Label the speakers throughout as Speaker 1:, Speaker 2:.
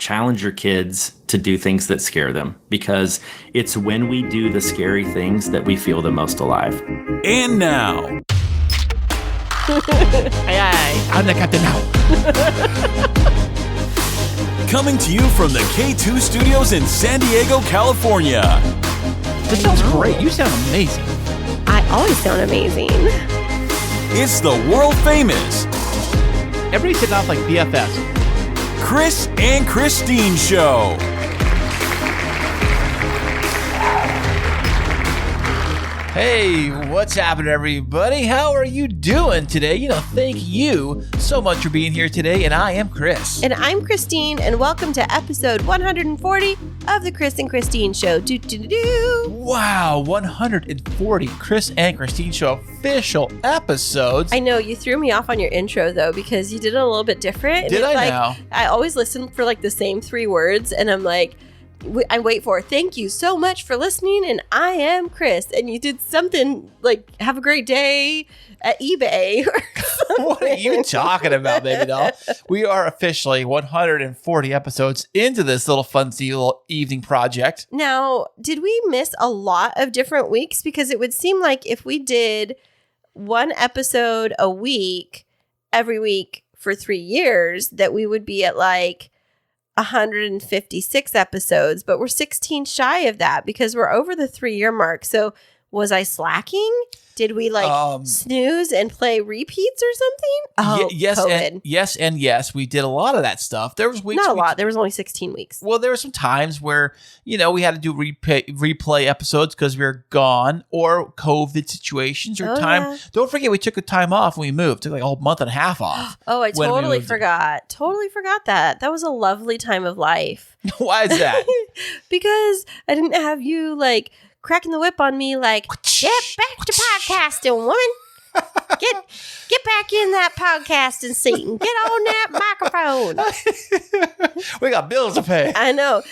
Speaker 1: challenge your kids to do things that scare them, because it's when we do the scary things that we feel the most alive.
Speaker 2: And now,
Speaker 3: I'm the captain now.
Speaker 2: coming to you from the K2 Studios in San Diego, California.
Speaker 3: This sounds great. You sound amazing.
Speaker 4: I always sound amazing.
Speaker 2: It's the world famous
Speaker 3: Everybody's hitting off like BFFs.
Speaker 2: Kris and Kristine Show.
Speaker 5: Hey, what's happening, everybody? How are you doing today? Thank you so much for being here today, and I am Kris.
Speaker 4: And I'm Kristine, and welcome to episode 140 of the Kris and Kristine Show.
Speaker 5: Wow, 140 Kris and Kristine Show official episodes.
Speaker 4: I know, you threw me off on your intro, though, because you did it a little bit different.
Speaker 5: Did I now?
Speaker 4: I always listen for the same three words, and I'm like, I wait for, thank you so much for listening, and I am Kris. And you did something like, have a great day at eBay.
Speaker 5: What are you talking about, baby doll? We are officially 140 episodes into this little funsy little evening project.
Speaker 4: Now, did we miss a lot of different weeks? Because it would seem like if we did one episode a week, every week for 3 years, that we would be at 156 episodes, but we're 16 shy of that because we're over the 3-year mark. So was I slacking? Did we snooze and play repeats or something? Oh,
Speaker 5: yes,
Speaker 4: COVID.
Speaker 5: and yes. We did a lot of that stuff. There was weeks.
Speaker 4: Not a lot. There was only 16 weeks.
Speaker 5: Well, there were some times where, we had to do replay episodes because we were gone, or COVID situations or time. Yeah. Don't forget, we took a time off when we moved. Took a whole month and a half off.
Speaker 4: Oh, I totally forgot. Totally forgot that. That was a lovely time of life.
Speaker 5: Why is that?
Speaker 4: Because I didn't have you cracking the whip on me get back to podcasting, woman. Get back in that podcasting seat and get on that microphone.
Speaker 5: We got bills to pay.
Speaker 4: I know.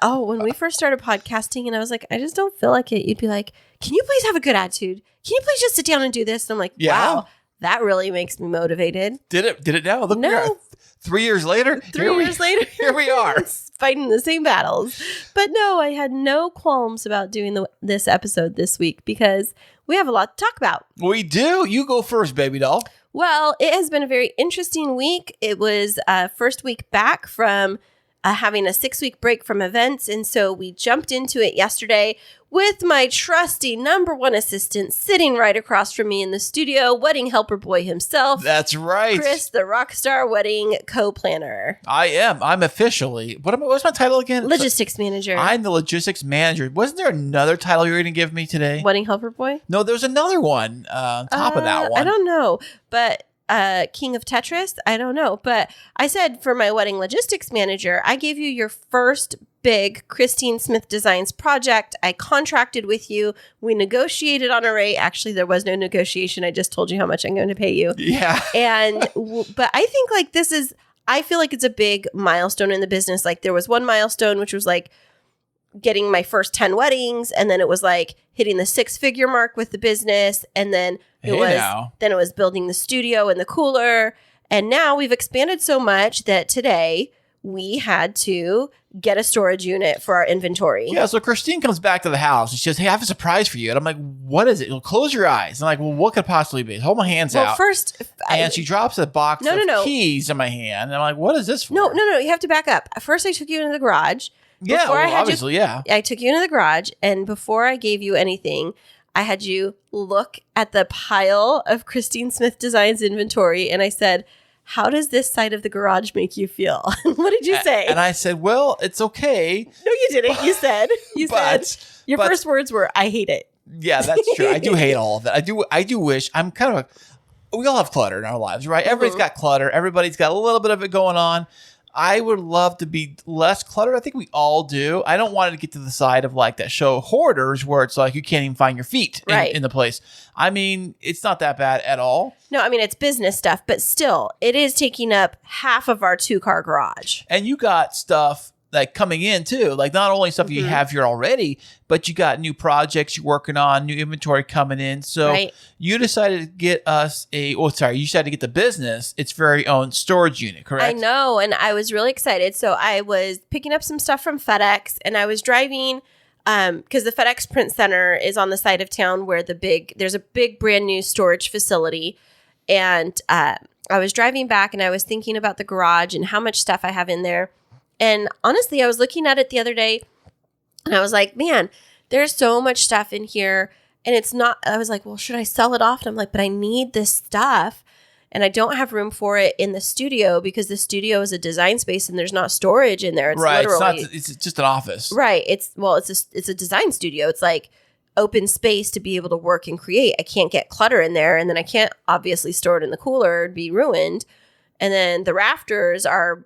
Speaker 4: When we first started podcasting and I was like, I just don't feel like it, you'd be like, can you please have a good attitude? Can you please just sit down and do this? And I'm like, wow, that really makes me motivated.
Speaker 5: Did it now? Look,
Speaker 4: no.
Speaker 5: 3 years later?
Speaker 4: 3 years later.
Speaker 5: Here we are.
Speaker 4: Fighting the same battles. But no, I had no qualms about doing this episode this week because we have a lot to talk about.
Speaker 5: We do. You go first, baby doll.
Speaker 4: Well, it has been a very interesting week. It was first week back from having a 6-week break from events. And so we jumped into it yesterday with my trusty number one assistant sitting right across from me in the studio, wedding helper boy himself.
Speaker 5: That's right.
Speaker 4: Kris, the rockstar wedding co-planner.
Speaker 5: I am. I'm officially. What's my title again?
Speaker 4: Logistics manager.
Speaker 5: I'm the logistics manager. Wasn't there another title you were going to give me today?
Speaker 4: Wedding helper boy?
Speaker 5: No, there's another one on top of that one.
Speaker 4: I don't know. But King of Tetris? I don't know. But I said for my wedding logistics manager, I gave you your first big Christine Smith Designs project. I contracted with you. We negotiated on a rate. Actually, there was no negotiation. I just told you how much I'm going to pay you.
Speaker 5: Yeah.
Speaker 4: But I think I feel like it's a big milestone in the business. There was one milestone, which was getting my first 10 weddings. And then it was hitting the 6-figure mark with the business. And then it was building the studio and the cooler. And now we've expanded so much that today we had to get a storage unit for our inventory.
Speaker 5: Yeah, so Kristine comes back to the house and she says, hey, I have a surprise for you. And I'm like, what is it? Well, close your eyes. I'm like, well, what could it possibly be? Hold my hands out.
Speaker 4: First,
Speaker 5: and she drops a box of keys in my hand. And I'm like, what is this for?
Speaker 4: No, you have to back up. First, I took you into the garage.
Speaker 5: Yeah, obviously.
Speaker 4: I took you into the garage, and before I gave you anything, I had you look at the pile of Christine Smith Designs inventory, and I said, how does this side of the garage make you feel? What did you say?
Speaker 5: And I said, well, it's okay.
Speaker 4: No, you didn't. You said, your first words were, I hate it.
Speaker 5: Yeah, that's true. I do hate all of that. I do wish I'm we all have clutter in our lives, right? Mm-hmm. Everybody's got clutter. Everybody's got a little bit of it going on. I would love to be less cluttered. I think we all do. I don't want it to get to the side of that show Hoarders where it's you can't even find your feet in the place. I mean, it's not that bad at all.
Speaker 4: No, I mean, it's business stuff, but still, it is taking up half of our 2-car garage.
Speaker 5: And you got stuff like coming in too. Like not only stuff you have here already, but you got new projects you're working on, new inventory coming in. So you decided to get us you decided to get the business its very own storage unit, correct?
Speaker 4: I know. And I was really excited. So I was picking up some stuff from FedEx and I was driving because the FedEx Print Center is on the side of town where there's a big brand new storage facility. And I was driving back and I was thinking about the garage and how much stuff I have in there. And honestly, I was looking at it the other day and I was like, man, there's so much stuff in here. And it's not, I was like, well, should I sell it off? And I'm like, but I need this stuff. And I don't have room for it in the studio because the studio is a design space and there's not storage in there. It's literally,
Speaker 5: it's just an office.
Speaker 4: Right. It's a design studio. It's like open space to be able to work and create. I can't get clutter in there. And then I can't obviously store it in the cooler. It'd be ruined. And then the rafters are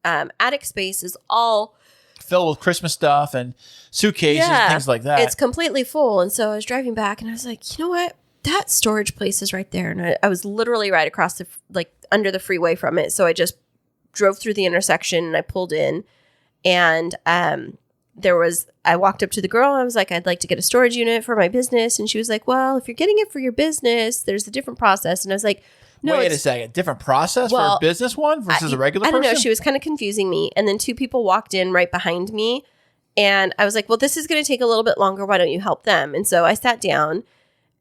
Speaker 4: attic space is all
Speaker 5: filled with Christmas stuff and suitcases, things like that.
Speaker 4: It's completely full. And so I was driving back and I was like, you know what? That storage place is right there. And I was literally right across under the freeway from it. So I just drove through the intersection and I pulled in and I walked up to the girl and I was like, I'd like to get a storage unit for my business. And she was like, well, if you're getting it for your business, there's a different process. And I was like, no,
Speaker 5: wait a second. Different process for a business one versus a regular person?
Speaker 4: I don't know. She was kind of confusing me. And then two people walked in right behind me. And I was like, well, this is going to take a little bit longer. Why don't you help them? And so I sat down.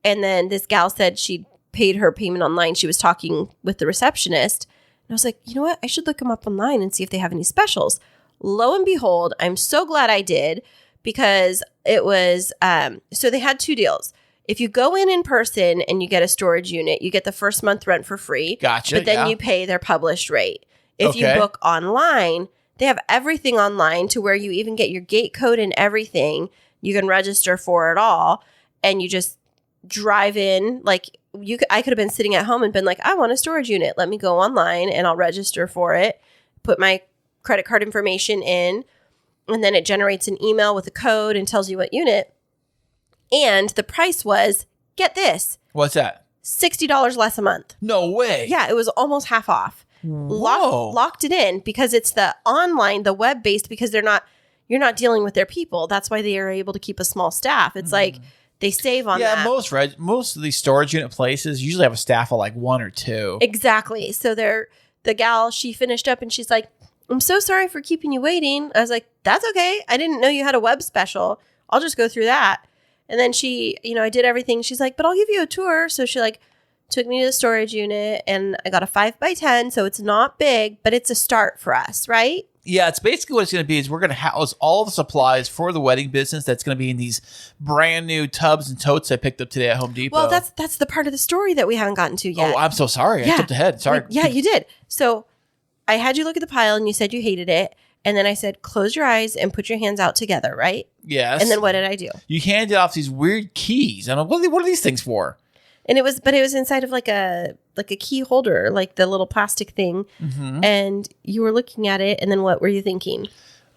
Speaker 4: And then this gal said she paid her payment online. She was talking with the receptionist. And I was like, you know what? I should look them up online and see if they have any specials. Lo and behold, I'm so glad I did because it was, so they had two deals. If you go in person and you get a storage unit, you get the first month rent for free.
Speaker 5: Gotcha.
Speaker 4: But then you pay their published rate. If you book online, they have everything online to where you even get your gate code and everything. You can register for it all. And you just drive in. Like I could have been sitting at home and been like, I want a storage unit. Let me go online and I'll register for it. Put my credit card information in. And then it generates an email with a code and tells you what unit. And the price was, get this.
Speaker 5: What's that?
Speaker 4: $60 less a month.
Speaker 5: No way.
Speaker 4: Yeah, it was almost half off. Locked it in because it's the online, the web-based, because you're not dealing with their people. That's why they are able to keep a small staff. It's like they save on that.
Speaker 5: Yeah, most of these storage unit places usually have a staff of like one or two.
Speaker 4: Exactly. So the gal, she finished up and she's like, I'm so sorry for keeping you waiting. I was like, that's okay. I didn't know you had a web special. I'll just go through that. And then she, I did everything. She's like, but I'll give you a tour. So she took me to the storage unit and I got a 5x10. So it's not big, but it's a start for us, right?
Speaker 5: Yeah, it's basically what it's going to be is we're going to house all the supplies for the wedding business that's going to be in these brand new tubs and totes I picked up today at Home Depot.
Speaker 4: Well, that's the part of the story that we haven't gotten to yet.
Speaker 5: Oh, I'm so sorry. I jumped ahead. Sorry.
Speaker 4: Yeah, you did. So I had you look at the pile and you said you hated it. And then I said, close your eyes and put your hands out together, right?
Speaker 5: Yes.
Speaker 4: And then what did I do?
Speaker 5: You handed off these weird keys. I don't know, what are these things for?
Speaker 4: And it was inside of like a key holder, like the little plastic thing. Mm-hmm. And you were looking at it. And then what were you thinking?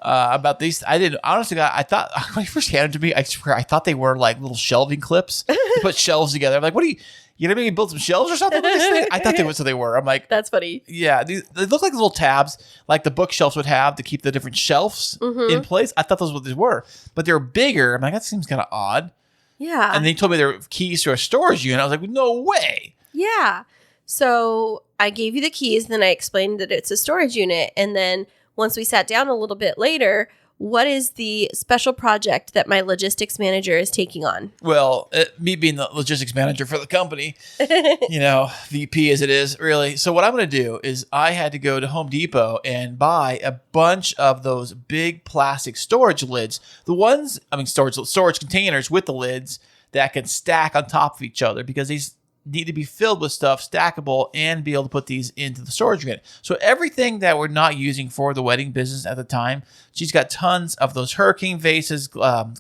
Speaker 5: About these, I didn't, honestly, I thought, when you first handed them to me, I swear, I thought they were like little shelving clips. You put shelves together. I'm like, what are you gonna maybe build some shelves or something with this thing? I thought they were. I'm like,
Speaker 4: that's funny.
Speaker 5: Yeah, they look like little tabs, like the bookshelves would have to keep the different shelves in place. I thought those what these were, but they're bigger. I'm like, that seems kind of odd.
Speaker 4: Yeah.
Speaker 5: And they told me they were keys to a storage unit. I was like, no way.
Speaker 4: Yeah. So I gave you the keys, then I explained that it's a storage unit, and then once we sat down a little bit later, what is the special project that my logistics manager is taking on?
Speaker 5: Well, me being the logistics manager for the company, VP as it is, really. So what I'm going to do is I had to go to Home Depot and buy a bunch of those big plastic storage lids. Storage containers with the lids that can stack on top of each other because these need to be filled with stuff, stackable, and be able to put these into the storage unit. So everything that we're not using for the wedding business at the time, she's got tons of those hurricane vases,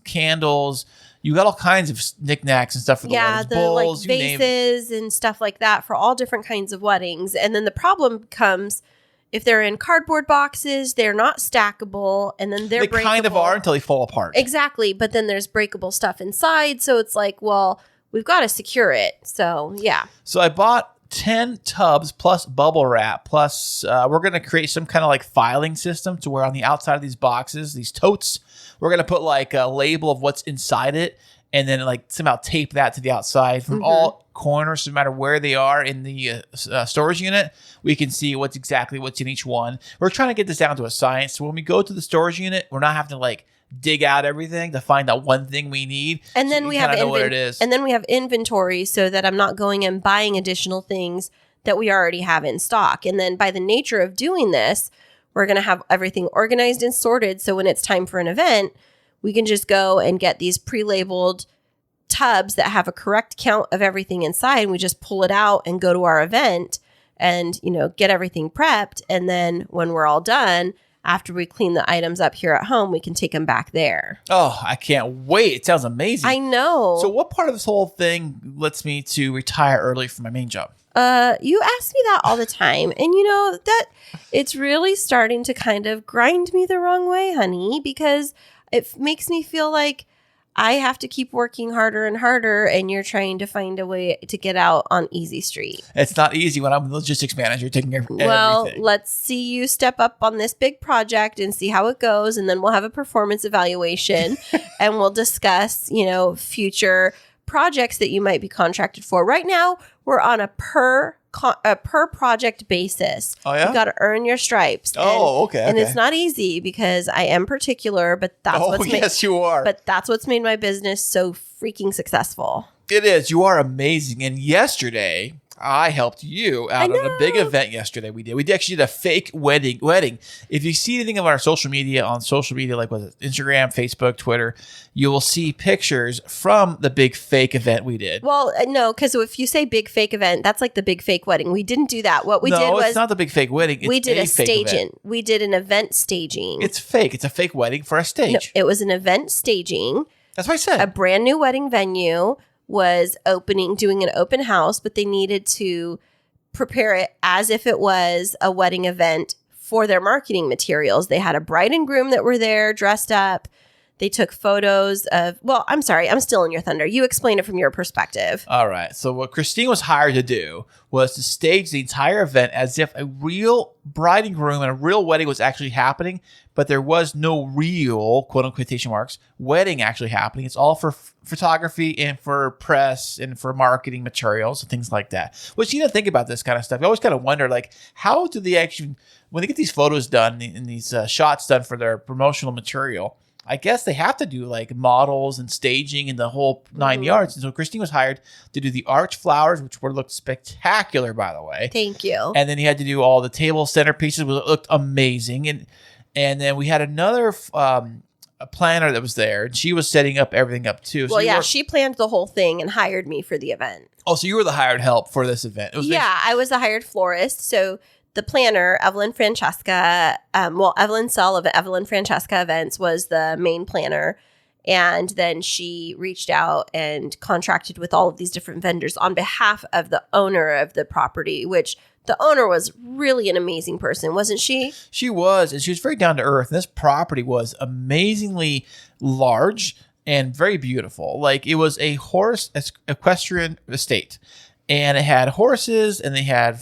Speaker 5: candles. You got all kinds of knickknacks and stuff for the weddings.
Speaker 4: The
Speaker 5: bowls,
Speaker 4: vases and stuff like that for all different kinds of weddings. And then the problem comes if they're in cardboard boxes, they're not stackable, and then they breakable.
Speaker 5: Kind of are until they fall apart.
Speaker 4: Exactly, but then there's breakable stuff inside, so it's like, well, we've got to secure it. So, yeah.
Speaker 5: So I bought 10 tubs plus bubble wrap, plus we're going to create some kind of like filing system to where on the outside of these boxes, these totes, we're going to put like a label of what's inside it, and then like somehow tape that to the outside from all corners, no matter where they are in the storage unit. We can see what's in each one. We're trying to get this down to a science. So when we go to the storage unit, we're not having to like dig out everything to find that one thing we need.
Speaker 4: And then
Speaker 5: so
Speaker 4: we have
Speaker 5: know what it is.
Speaker 4: And then we have inventory so that I'm not going and buying additional things that we already have in stock. And then by the nature of doing this, we're going to have everything organized and sorted. So when it's time for an event, we can just go and get these pre-labeled tubs that have a correct count of everything inside. And we just pull it out and go to our event and, get everything prepped. And then when we're all done, after we clean the items up here at home, we can take them back there.
Speaker 5: Oh, I can't wait. It sounds amazing.
Speaker 4: I know.
Speaker 5: So what part of this whole thing lets me to retire early from my main job?
Speaker 4: You ask me that all the time. And that it's really starting to kind of grind me the wrong way, honey, because it makes me feel like I have to keep working harder and harder, and you're trying to find a way to get out on easy street.
Speaker 5: It's not easy when I'm the logistics manager taking care of everything.
Speaker 4: Well, let's see you step up on this big project and see how it goes, and then we'll have a performance evaluation and we'll discuss, future projects that you might be contracted for. Right now, we're on a per project basis.
Speaker 5: Oh, yeah?
Speaker 4: You got to earn your stripes.
Speaker 5: Okay.
Speaker 4: And it's not easy because I am particular, but that's
Speaker 5: yes, you are.
Speaker 4: But that's what's made my business so freaking successful.
Speaker 5: It is. You are amazing. And yesterday, I helped you out on a big event yesterday. We actually did a fake wedding. If you see anything of our social media, like Instagram, Facebook, Twitter, you will see pictures from the big fake event we did.
Speaker 4: Well, no, because if you say big fake event, that's like the big fake wedding. We didn't do that. What we did was...
Speaker 5: it's not the big fake wedding.
Speaker 4: We did a staging.
Speaker 5: Event.
Speaker 4: We did an event staging.
Speaker 5: It's fake. It's a fake wedding for a stage.
Speaker 4: No, it was an event staging.
Speaker 5: That's what I said.
Speaker 4: A brand new wedding venue was doing an open house, but they needed to prepare it as if it was a wedding event for their marketing materials. They had a bride and groom that were there dressed up. They took photos of, I'm sorry, I'm still in your thunder. You explain it from your perspective.
Speaker 5: All right. So what Kristine was hired to do was to stage the entire event as if a real bride and groom and a real wedding was actually happening, but there was no real, quote unquote, quotation marks, wedding actually happening. It's all for photography and for press and for marketing materials and things like that. Which, think about this kind of stuff. You always kind of wonder, like, how do they actually, when they get these photos done and these shots done for their promotional material, I guess they have to do like models and staging and the whole 9 yards. And so Kristine was hired to do the arch flowers, which looked spectacular, by the way.
Speaker 4: Thank you.
Speaker 5: And then he had to do all the table centerpieces, which looked amazing. And then we had another a planner that was there, and she was setting everything up too.
Speaker 4: So she planned the whole thing and hired me for the event.
Speaker 5: Oh, so you were the hired help for this event?
Speaker 4: I was the hired florist. So the planner, Evelyn Francesca, Evelyn Sell of Evelyn Francesca Events was the main planner. And then she reached out and contracted with all of these different vendors on behalf of the owner of the property, which the owner was really an amazing person, wasn't she? She
Speaker 5: was, and she was very down to earth. And this property was amazingly large and very beautiful. Like, it was a horse equestrian estate, and it had horses, and they had...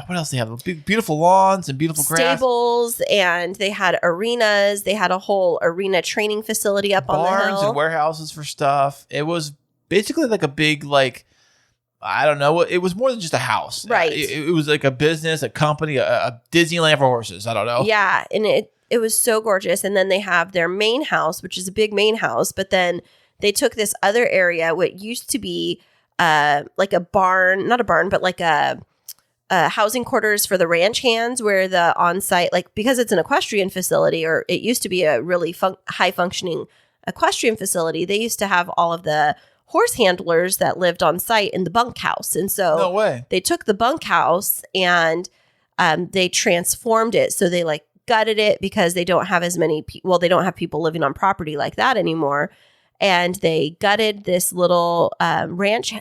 Speaker 5: what else they have? Beautiful lawns and beautiful grass.
Speaker 4: Stables, and they had arenas. They had a whole arena training facility up on the hill.
Speaker 5: Barns and warehouses for stuff. It was basically like a big, like, I don't know. It was more than just a house.
Speaker 4: Right.
Speaker 5: It was like a business, a company, a Disneyland for horses. I don't know.
Speaker 4: Yeah, and it was so gorgeous. And then they have their main house, which is a big main house. But then they took this other area, what used to be like a barn, not a barn, but like a housing quarters for the ranch hands, where the on-site, like, because it's an equestrian facility, or it used to be a really high functioning equestrian facility, they used to have all of the horse handlers that lived on site in the bunkhouse. And so
Speaker 5: no way.
Speaker 4: They took the bunkhouse and they transformed it. So they like gutted it because they don't have as many they don't have people living on property like that anymore. And they gutted this little ranch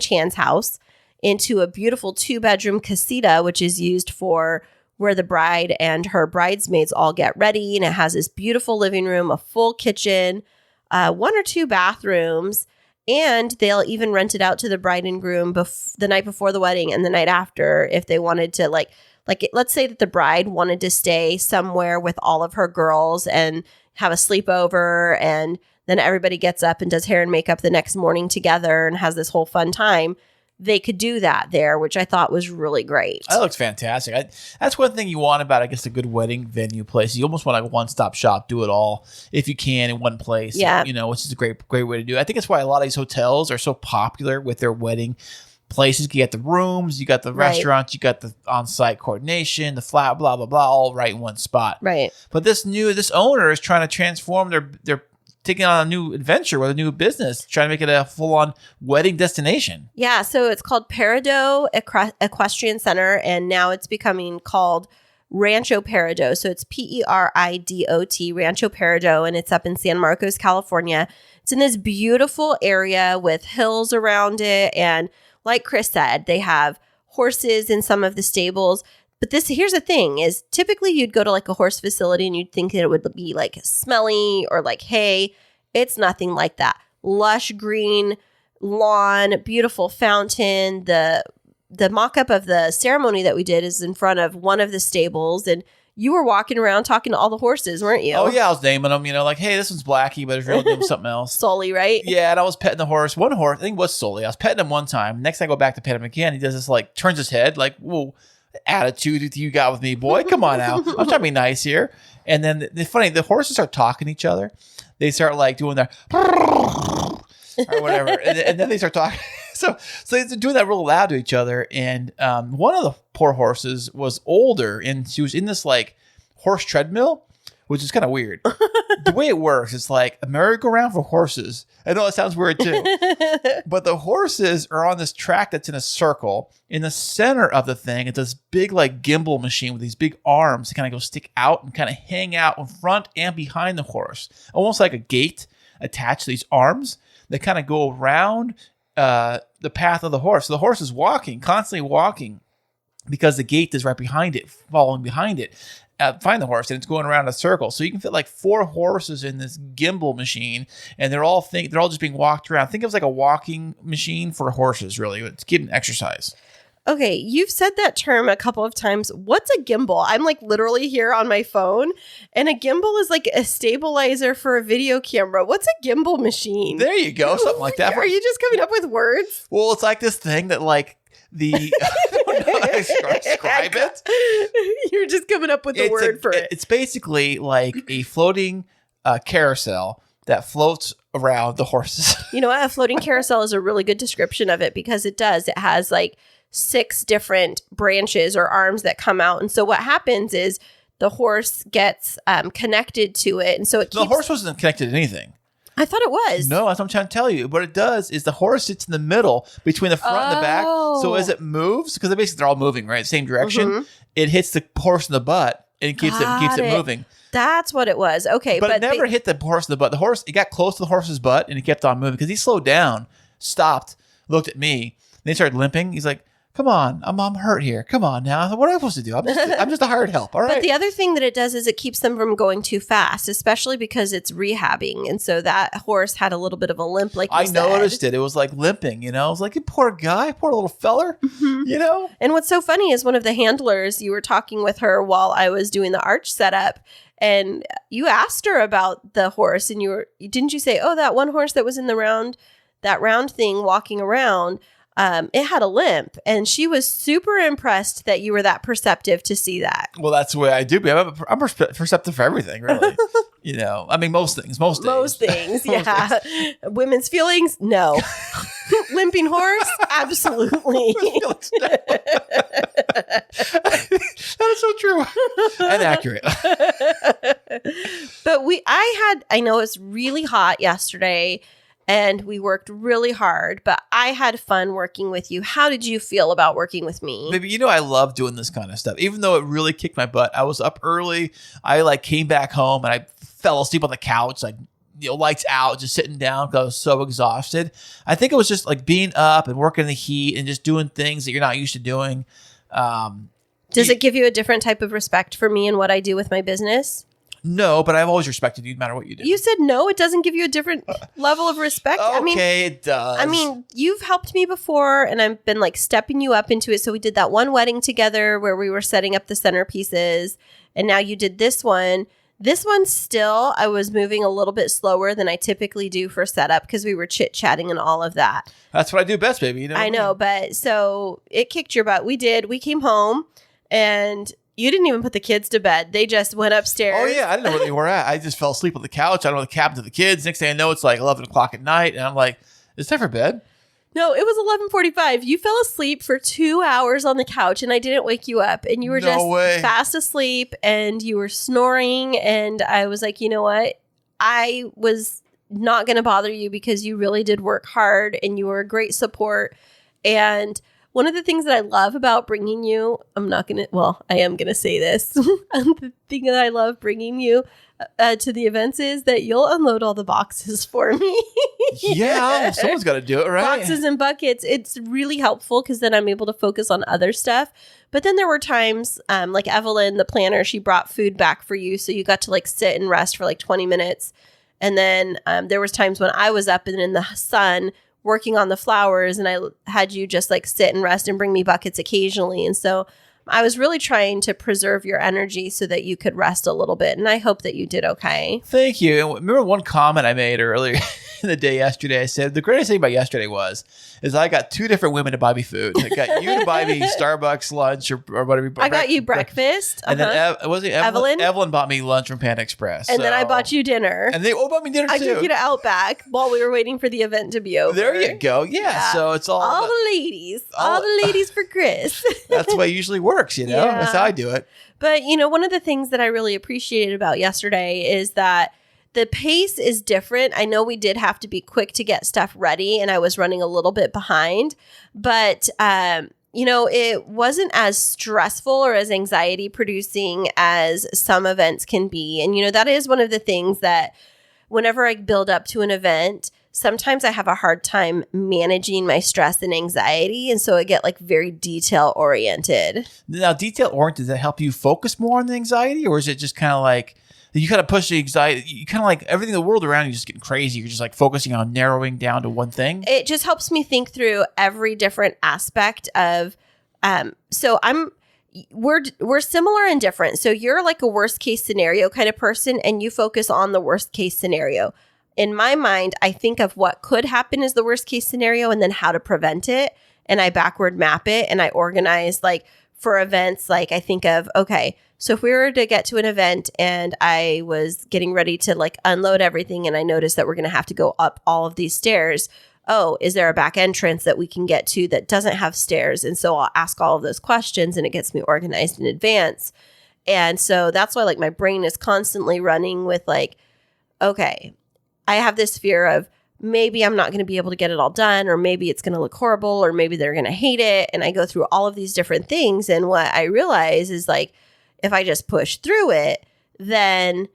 Speaker 4: hand's house into a beautiful 2-bedroom casita, which is used for where the bride and her bridesmaids all get ready. And it has this beautiful living room, a full kitchen, 1 or 2 bathrooms. And they'll even rent it out to the bride and groom the night before the wedding and the night after if they wanted to let's say that the bride wanted to stay somewhere with all of her girls and have a sleepover, and then everybody gets up and does hair and makeup the next morning together and has this whole fun time. They could do that there, which I thought was really great.
Speaker 5: That looks fantastic. That's one thing you want about, I guess, a good wedding venue place. You almost want a one-stop shop, do it all if you can in one place.
Speaker 4: Yeah.
Speaker 5: Which is a great way to do it. I think that's why a lot of these hotels are so popular with their wedding places. You got the rooms, you got the restaurants, you got the on-site coordination, the flat, blah, blah, blah, all right in one spot.
Speaker 4: Right.
Speaker 5: But this owner is trying to transform their taking on a new adventure with a new business, trying to make it a full-on wedding destination.
Speaker 4: Yeah, so it's called Peridot Equestrian Center, and now it's becoming called Rancho Peridot. So it's Peridot, Rancho Peridot, and it's up in San Marcos, California. It's in this beautiful area with hills around it, and like Kris said, they have horses in some of the stables. But here's the thing is typically you'd go to like a horse facility and you'd think that it would be like smelly or like hay. It's nothing like that. Lush green lawn, beautiful fountain. The mock-up of the ceremony that we did is in front of one of the stables, and you were walking around talking to all the horses, weren't you?
Speaker 5: Oh yeah, I was naming them, like, hey, this one's Blackie, but it's really doing something else.
Speaker 4: Sully, right?
Speaker 5: Yeah, and I was petting the horse. One horse, I think it was Sully. I was petting him one time. Next I go back to pet him again. He does this, like, turns his head, like, whoa, attitude you got with me, boy. Come on now. I'm trying to be nice here. And then the horses start talking to each other. They start like doing their or whatever. and then they start talking. So they're doing that real loud to each other. And one of the poor horses was older, and she was in this like horse treadmill, which is kind of weird. The way it works, it's like a merry-go-round for horses. I know it sounds weird too. But the horses are on this track that's in a circle. In the center of the thing, it's this big like gimbal machine with these big arms that kind of go stick out and kind of hang out in front and behind the horse. Almost like a gate attached to these arms that kind of go around the path of the horse. So the horse is constantly walking, because the gate is right behind it, following behind it. Find the horse, and it's going around a circle. So you can fit like 4 horses in this gimbal machine, and they're all just being walked around. Think of it as like a walking machine for horses, really. It's getting exercise.
Speaker 4: Okay, you've said that term a couple of times. What's a gimbal? I'm like literally here on my phone, and a gimbal is like a stabilizer for a video camera. What's a gimbal machine?
Speaker 5: There you go, something like that.
Speaker 4: Are you just coming up with words?
Speaker 5: Well, it's like this thing that like I don't know how to describe it.
Speaker 4: You're just coming up with the word for it.
Speaker 5: It's basically like a floating carousel that floats around the horses.
Speaker 4: You know what? A floating carousel is a really good description of it, because it does. It has like 6 different branches or arms that come out. And so what happens is the horse gets connected to it. And so it keeps...
Speaker 5: The horse wasn't connected to anything.
Speaker 4: I thought it was.
Speaker 5: No, that's what I'm trying to tell you. What it does is the horse sits in the middle between the front and the back. So as it moves, because they're all moving, right? Same direction. It hits the horse in the butt and keeps it moving.
Speaker 4: That's what it was. Okay.
Speaker 5: But it never hit the horse in the butt. It got close to the horse's butt, and it kept on moving because he slowed down, stopped, looked at me. Then he started limping. He's like, come on, I'm hurt here. Come on now. What am I supposed to do? I'm just a hired help. All right.
Speaker 4: But the other thing that it does is it keeps them from going too fast, especially because it's rehabbing. And so that horse had a little bit of a limp, like you said.
Speaker 5: I noticed it. It was like limping, I was like, you poor guy, poor little feller,
Speaker 4: And what's so funny is one of the handlers, you were talking with her while I was doing the arch setup, and you asked her about the horse, and didn't you say, oh, that one horse that was in that round thing walking around, it had a limp, and she was super impressed that you were that perceptive to see that.
Speaker 5: Well, that's the way I do. I'm perceptive for everything, really. I mean, most things. Most
Speaker 4: things, yeah. Women's feelings, no. Limping horse, absolutely.
Speaker 5: That is so true and accurate.
Speaker 4: But I know it's really hot yesterday, and we worked really hard, but I had fun working with you. How did you feel about working with me?
Speaker 5: Baby, I love doing this kind of stuff. Even though it really kicked my butt. I was up early. I came back home and I fell asleep on the couch, lights out, just sitting down because I was so exhausted. I think it was just being up and working in the heat and just doing things that you're not used to doing.
Speaker 4: Does it give you a different type of respect for me and what I do with my business?
Speaker 5: No, but I've always respected you no matter what you do.
Speaker 4: You said no, it doesn't give you a different level of respect.
Speaker 5: Okay, it does.
Speaker 4: I mean, you've helped me before and I've been like stepping you up into it. So we did that one wedding together where we were setting up the centerpieces, and now you did this one. This one still, I was moving a little bit slower than I typically do for setup because we were chit-chatting and all of that.
Speaker 5: That's what I do best, baby. You know.
Speaker 4: I know, but so it kicked your butt. We did. We came home and you didn't even put the kids to bed. They just went upstairs.
Speaker 5: Oh, yeah. I didn't know where they were at. I just fell asleep on the couch. I don't know what happened to the kids. Next thing I know, it's like 11 o'clock at night. And I'm like, it's time for bed.
Speaker 4: No, it was 11:45. You fell asleep for 2 hours on the couch and I didn't wake you up. And you were just fast asleep and you were snoring. And I was like, you know what? I was not going to bother you because you really did work hard and you were a great support. And one of the things that I love about bringing you, I am going to say this. The thing that I love bringing you to the events is that you'll unload all the boxes for me.
Speaker 5: Yeah, someone's got to do it, right?
Speaker 4: Boxes and buckets. It's really helpful because then I'm able to focus on other stuff. But then there were times, like Evelyn, the planner, she brought food back for you. So you got to like sit and rest for like 20 minutes. And then there was times when I was up and in the sun working on the flowers and I had you just like sit and rest and bring me buckets occasionally. And so I was really trying to preserve your energy so that you could rest a little bit. And I hope that you did okay.
Speaker 5: Thank you. And remember one comment I made earlier in the day yesterday? I said, the greatest thing about yesterday is I got 2 different women to buy me food. I got you to buy me Starbucks lunch or whatever.
Speaker 4: I got you breakfast.
Speaker 5: And then Evelyn? Evelyn bought me lunch from Panda Express.
Speaker 4: And then I bought you dinner.
Speaker 5: And they bought me dinner too.
Speaker 4: I took you to Outback while we were waiting for the event to be over.
Speaker 5: There you go. Yeah. So it's all
Speaker 4: the ladies. All the ladies for Kris.
Speaker 5: That's the way it usually works, you know? Yeah. That's how I do it.
Speaker 4: But, you know, one of the things that I really appreciated about yesterday is that the pace is different. I know we did have to be quick to get stuff ready and I was running a little bit behind, but, you know, it wasn't as stressful or as anxiety producing as some events can be. And, you know, that is one of the things that whenever I build up to an event, sometimes I have a hard time managing my stress and anxiety. And so I get like very detail oriented.
Speaker 5: Now, detail oriented, does that help you focus more on the anxiety, or is it just kind of like you kind of push the anxiety? You kind of like everything in the world around you just getting crazy. You're just like focusing on narrowing down to one thing.
Speaker 4: It just helps me think through every different aspect of, we're similar and different. So you're like a worst case scenario kind of person and you focus on the worst case scenario. In my mind, I think of what could happen as the worst case scenario and then how to prevent it. And I backward map it and I organize like for events. Like I think of, okay, so if we were to get to an event and I was getting ready to like unload everything and I noticed that we're going to have to go up all of these stairs. Oh, is there a back entrance that we can get to that doesn't have stairs? And so I'll ask all of those questions and it gets me organized in advance. And so that's why like my brain is constantly running with like, okay, I have this fear of maybe I'm not going to be able to get it all done, or maybe it's going to look horrible, or maybe they're going to hate it. And I go through all of these different things. And what I realize is like, if I just push through it, then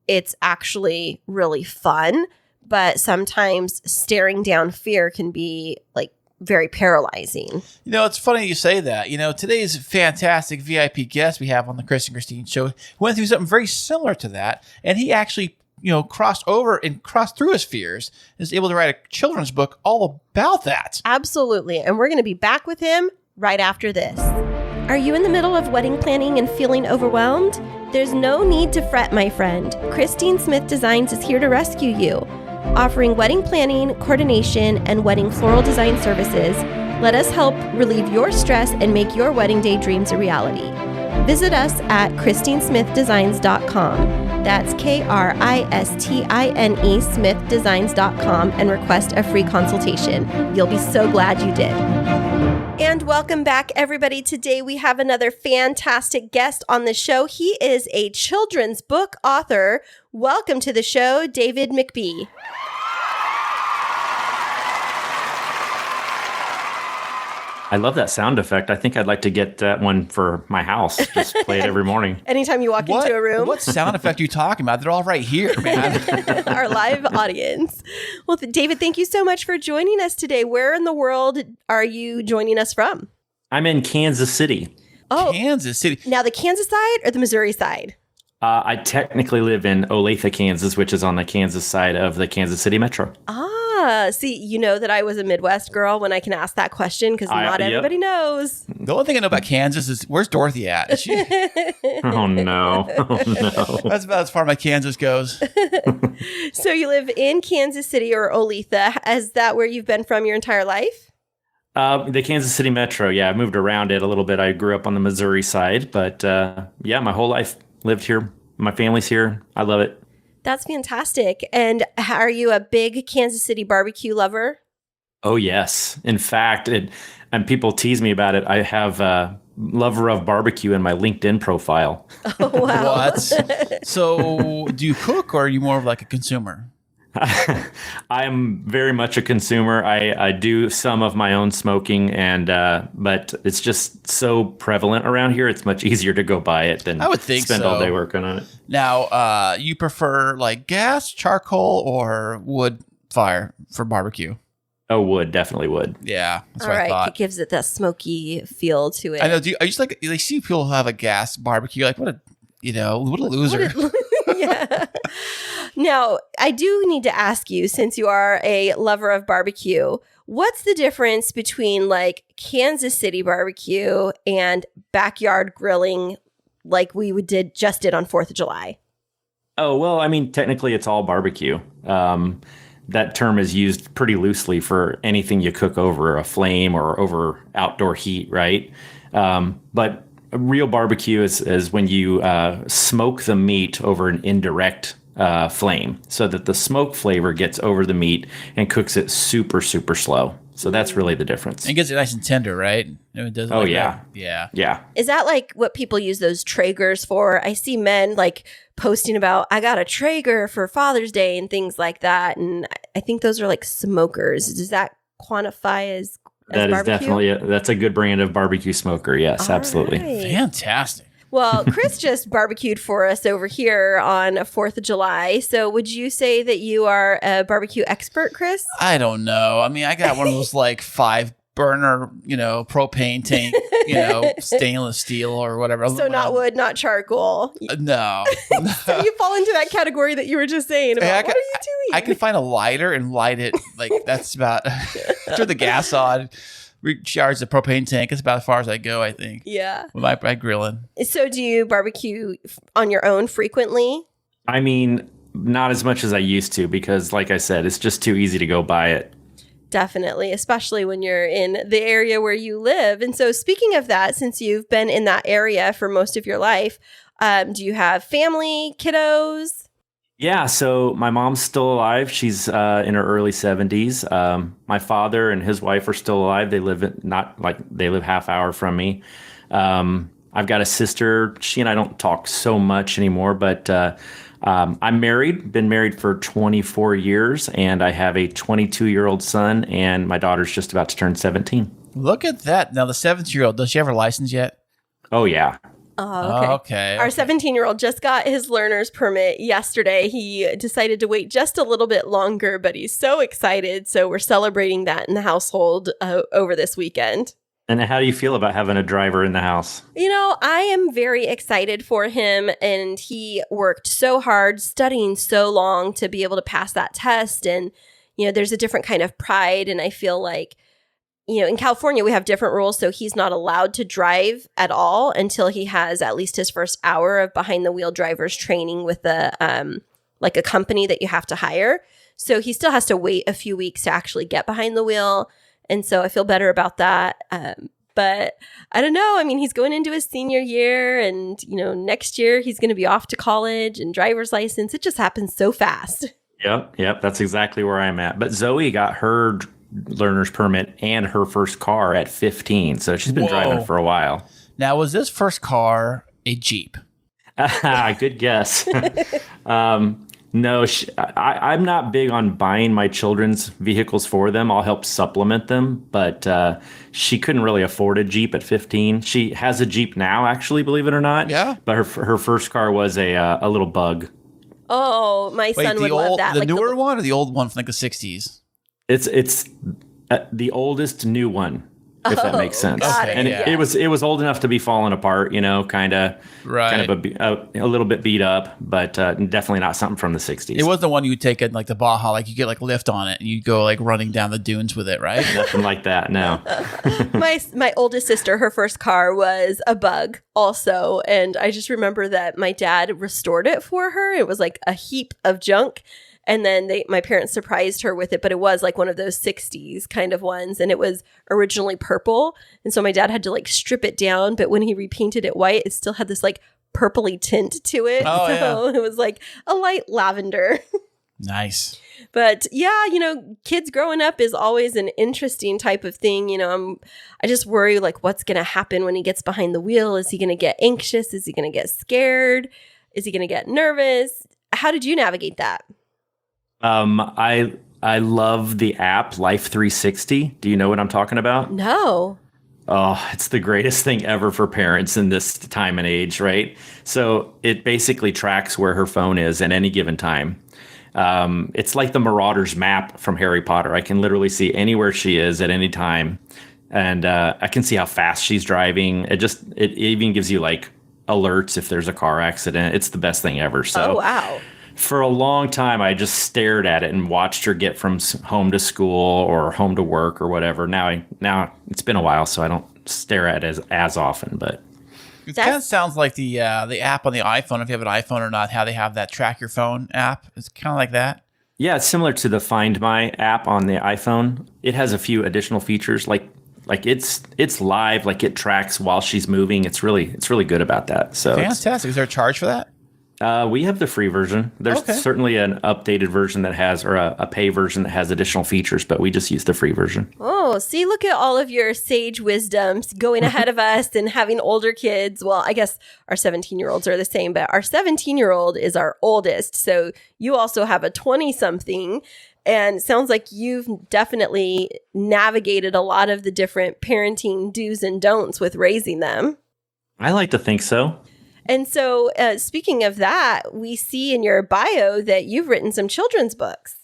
Speaker 4: it's actually really fun. But sometimes staring down fear can be like very paralyzing. You
Speaker 5: know, it's funny you say that. You know, today's fantastic VIP guest we have on the Kris and Kristine Show went through something very similar to that. And he actually, you know, crossed over and crossed through his fears and is able to write a children's book all about that.
Speaker 4: Absolutely. And we're going to be back with him right after this. Are you in the middle of wedding planning and feeling overwhelmed? There's no need to fret, my friend. Kristine Smith Designs is here to rescue you. Offering wedding planning, coordination, and wedding floral design services, let us help relieve your stress and make your wedding day dreams a reality. Visit us at KristineSmithDesigns.com. That's KRISTINE SmithDesigns.com and request a free consultation. You'll be so glad you did. And welcome back, everybody. Today we have another fantastic guest on the show. He is a children's book author. Welcome to the show, David McBee.
Speaker 1: I love that sound effect. I think I'd like to get that one for my house. Just play it every morning.
Speaker 4: Anytime you walk into a room.
Speaker 5: What sound effect are you talking about? They're all right here, man.
Speaker 4: Our live audience. Well, David, thank you so much for joining us today. Where in the world are you joining us from?
Speaker 1: I'm in Kansas City.
Speaker 4: Oh,
Speaker 5: Kansas City.
Speaker 4: Now the Kansas side or the Missouri side?
Speaker 1: I technically live in Olathe, Kansas, which is on the Kansas side of the Kansas City Metro.
Speaker 4: See, you know that I was a Midwest girl when I can ask that question because not everybody knows.
Speaker 5: The only thing I know about Kansas is where's Dorothy at? Is she?
Speaker 1: Oh, no. Oh, no.
Speaker 5: That's about as far as my Kansas goes.
Speaker 4: So you live in Kansas City or Olathe. Is that where you've been from your entire life?
Speaker 1: The Kansas City Metro. Yeah, I moved around it a little bit. I grew up on the Missouri side, but yeah, my whole life lived here. My family's here. I love it.
Speaker 4: That's fantastic. And are you a big Kansas City barbecue lover?
Speaker 1: Oh, yes. In fact, and people tease me about it. I have lover of barbecue in my LinkedIn profile.
Speaker 4: Oh, wow.
Speaker 5: What? So do you cook or are you more of like a consumer?
Speaker 1: I am very much a consumer. I do some of my own smoking, but it's just so prevalent around here. It's much easier to go buy it than
Speaker 5: I would think
Speaker 1: spend
Speaker 5: so.
Speaker 1: all day working on it.
Speaker 5: Now, you prefer like gas, charcoal, or wood fire for barbecue?
Speaker 1: Oh, wood, deeffinitely wood.
Speaker 5: Yeah, that's
Speaker 4: All
Speaker 5: what I
Speaker 4: right.
Speaker 5: thought.
Speaker 4: It gives it that smoky feel to it.
Speaker 5: I know. I used to like see people who have a gas barbecue. Like what a loser.
Speaker 4: Yeah. Now, I do need to ask you, since you are a lover of barbecue, what's the difference between like Kansas City barbecue and backyard grilling like we just did on 4th of July?
Speaker 1: Oh, well, I mean, technically it's all barbecue. That term is used pretty loosely for anything you cook over a flame or over outdoor heat, right? But a real barbecue is when you smoke the meat over an indirect flame so that the smoke flavor gets over the meat and cooks it super, super slow. So that's really the difference.
Speaker 5: And gets it nice and tender, right? It does
Speaker 1: Oh,
Speaker 5: like
Speaker 1: yeah.
Speaker 5: that. Yeah.
Speaker 1: Yeah.
Speaker 4: Is that like what people use those Traegers for? I see men like posting about, I got a Traeger for Father's Day and things like that. And I think those are like smokers. Does that quantify as
Speaker 1: That is
Speaker 4: barbecue?
Speaker 1: definitely that's a good brand of barbecue smoker. Yes,
Speaker 4: All
Speaker 1: absolutely.
Speaker 4: right.
Speaker 5: Fantastic.
Speaker 4: Well, Kris just barbecued for us over here on 4th of July. So would you say that you are a barbecue expert, Kris?
Speaker 5: I don't know. I mean, I got one of those like 5-burner, propane tank, stainless steel or whatever.
Speaker 4: So not wood, not charcoal.
Speaker 5: No.
Speaker 4: So you fall into that category that you were just saying about,
Speaker 5: Hey,
Speaker 4: what are you doing?
Speaker 5: I can find a lighter and light it. Like that's about turn the gas on, recharge the propane tank. It's about as far as I go, I think.
Speaker 4: Yeah.
Speaker 5: With my grilling.
Speaker 4: So do you barbecue on your own frequently?
Speaker 1: I mean, not as much as I used to because, like I said, it's just too easy to go buy it.
Speaker 4: Definitely, especially when you're in the area where you live. And so speaking of that, since you've been in that area for most of your life, do you have family, kiddos?
Speaker 1: Yeah, so my mom's still alive. She's in her early 70s. My father and his wife are still alive. They live they live half hour from me. I've got a sister. She and I don't talk so much anymore, but I'm married, been married for 24 years, and I have a 22-year-old son, and my daughter's just about to turn 17.
Speaker 5: Look at that. Now the 17-year-old, does she have her license yet?
Speaker 1: Oh, yeah.
Speaker 4: Oh,
Speaker 5: Okay.
Speaker 4: Our 17-year-old just got his learner's permit yesterday. He decided to wait just a little bit longer, but he's so excited. So we're celebrating that in the household over this weekend.
Speaker 1: And how do you feel about having a driver in the house?
Speaker 4: I am very excited for him, and he worked so hard, studying so long to be able to pass that test. And, there's a different kind of pride. And I feel like, in California, we have different rules. So he's not allowed to drive at all until he has at least his first hour of behind the wheel driver's training with a company that you have to hire. So he still has to wait a few weeks to actually get behind the wheel. And so I feel better about that. But I don't know. I mean, he's going into his senior year and, next year he's going to be off to college and driver's license. It just happens so fast.
Speaker 1: Yep. That's exactly where I'm at. But Zoe got her learner's permit and her first car at 15. So she's been driving for a while.
Speaker 5: Now, was this first car a Jeep?
Speaker 1: Good guess. No, I'm not big on buying my children's vehicles for them. I'll help supplement them, but she couldn't really afford a Jeep at 15. She has a Jeep now, actually, believe it or not.
Speaker 5: Yeah.
Speaker 1: But her first car was a little Bug.
Speaker 4: Oh, my son would love that.
Speaker 5: The newer one or the old one from like the 60s?
Speaker 1: It's the oldest new one. if that makes sense.
Speaker 4: got
Speaker 5: it,
Speaker 1: And
Speaker 5: yeah.
Speaker 1: it was old enough to be falling apart, kind of a little bit beat up, but definitely not something from the 60s.
Speaker 5: It was the one you would take in like the Baja, like you get like lift on it and you go like running down the dunes with it, right?
Speaker 1: Nothing like that. No.
Speaker 4: My oldest sister, her first car was a Bug also, and I just remember that my dad restored it for her. It was like a heap of junk. And then my parents surprised her with it, but it was like one of those 60s kind of ones. And it was originally purple. And so my dad had to like strip it down. But when he repainted it white, it still had this like purpley tint to it.
Speaker 5: Oh,
Speaker 4: so it was like a light lavender.
Speaker 5: Nice.
Speaker 4: But yeah, kids growing up is always an interesting type of thing. I just worry like what's going to happen when he gets behind the wheel. Is he going to get anxious? Is he going to get scared? Is he going to get nervous? How did you navigate that?
Speaker 1: I love the app Life 360. Do you know what I'm talking about?
Speaker 4: No.
Speaker 1: Oh, it's the greatest thing ever for parents in this time and age, right? So it basically tracks where her phone is at any given time. It's like the Marauder's map from Harry Potter. I can literally see anywhere she is at any time. And I can see how fast she's driving. It even gives you like alerts if there's a car accident. It's the best thing ever. So
Speaker 4: Oh, wow.
Speaker 1: For a long time, I just stared at it and watched her get from home to school or home to work or whatever. Now it's been a while, so I don't stare at it as often. But
Speaker 5: It kind of sounds like the app on the iPhone, if you have an iPhone or not, how they have that track your phone app. It's kind of like that.
Speaker 1: yeah, it's similar to the Find My app on the iPhone. It has a few additional features, like it's live, like it tracks while she's moving. It's really good about that. So
Speaker 5: Fantastic. Is there a charge for that?
Speaker 1: we have the free version. There's
Speaker 5: Okay.
Speaker 1: certainly an updated version that has, or a pay version that has additional features, but we just use the free version.
Speaker 4: Oh, see, look at all of your sage wisdoms going ahead of us and having older kids. Well, I guess our 17-year-olds are the same, but our 17-year-old is our oldest. So you also have a 20-something. And it sounds like you've definitely navigated a lot of the different parenting do's and don'ts with raising them.
Speaker 1: I like to think so.
Speaker 4: And so, speaking of that, we see in your bio that you've written some children's books.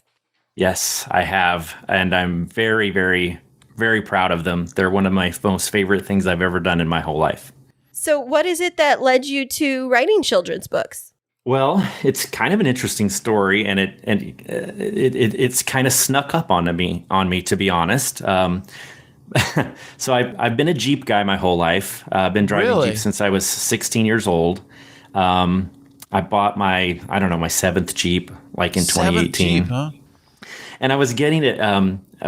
Speaker 1: Yes, I have. And I'm very, very, very proud of them. They're one of my most favorite things I've ever done in my whole life.
Speaker 4: So what is it that led you to writing children's books?
Speaker 1: Well, it's kind of an interesting story, and it's kind of snuck up on me, to be honest. So I've been a Jeep guy my whole life. I've been driving
Speaker 5: Really?
Speaker 1: Jeep since I was 16 years old. I bought my 7th Jeep like in 2018.
Speaker 5: Jeep, huh?
Speaker 1: And I was getting it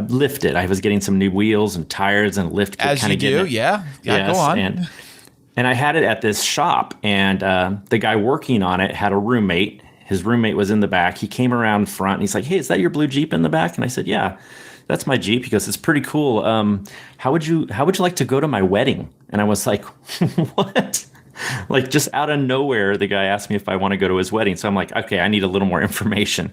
Speaker 1: lifted. I was getting some new wheels and tires and lift kit.
Speaker 5: As you do, yeah.
Speaker 1: Yes,
Speaker 5: Go on.
Speaker 1: And I had it at this shop, and the guy working on it had a roommate. His roommate was in the back. He came around front, and he's like, "Hey, is that your blue Jeep in the back?" And I said, "Yeah, that's my Jeep." He goes, "It's pretty cool. How would you like to go to my wedding?" And I was like, "What?" Like, just out of nowhere, the guy asked me if I want to go to his wedding. So I'm like, okay, I need a little more information.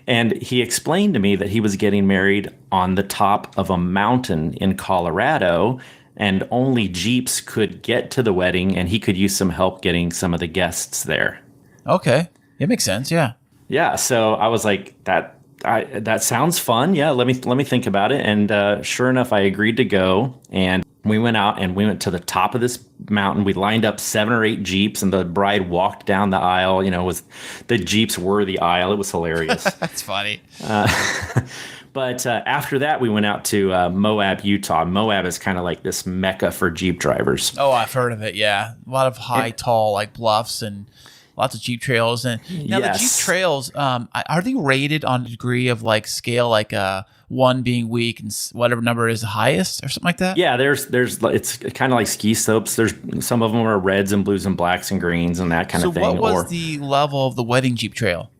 Speaker 1: And he explained to me that he was getting married on the top of a mountain in Colorado, and only Jeeps could get to the wedding, and he could use some help getting some of the guests there.
Speaker 5: Okay. It makes sense, yeah.
Speaker 1: Yeah, so I was like, that sounds fun. Yeah, let me think about it. And sure enough, I agreed to go, and we went out and we went to the top of this mountain. We lined up 7 or 8 Jeeps, and the bride walked down the aisle. The Jeeps were the aisle. It was hilarious.
Speaker 5: That's funny.
Speaker 1: But after that, we went out to Moab, Utah. Moab is kind of like this mecca for Jeep drivers.
Speaker 5: Oh, I've heard of it, yeah. A lot of high, tall, like bluffs and lots of Jeep trails. And now
Speaker 1: Yes.
Speaker 5: the Jeep trails, are they rated on a degree of like scale, like 1 being weak and whatever number is the highest or something like that?
Speaker 1: Yeah, it's kind of like ski slopes. There's some of them are reds and blues and blacks and greens and that kind of thing.
Speaker 5: So what was the level of the wedding Jeep trail?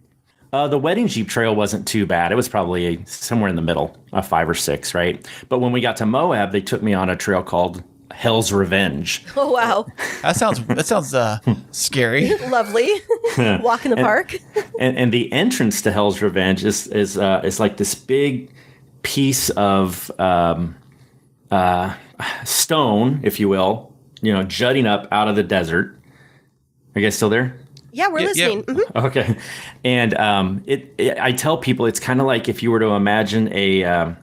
Speaker 1: The wedding Jeep trail wasn't too bad. It was probably somewhere in the middle, 5 or 6, right? But when we got to Moab, they took me on a trail called Hell's Revenge.
Speaker 4: Oh, wow.
Speaker 5: That sounds scary.
Speaker 4: Lovely. Walk in the park.
Speaker 1: And the entrance to Hell's Revenge is like this big piece of stone, if you will, jutting up out of the desert. Are you guys still there?
Speaker 4: Yeah, we're
Speaker 5: Yeah,
Speaker 4: listening.
Speaker 5: yeah.
Speaker 4: Mhm.
Speaker 1: Okay. And I tell people it's kind of like if you were to imagine a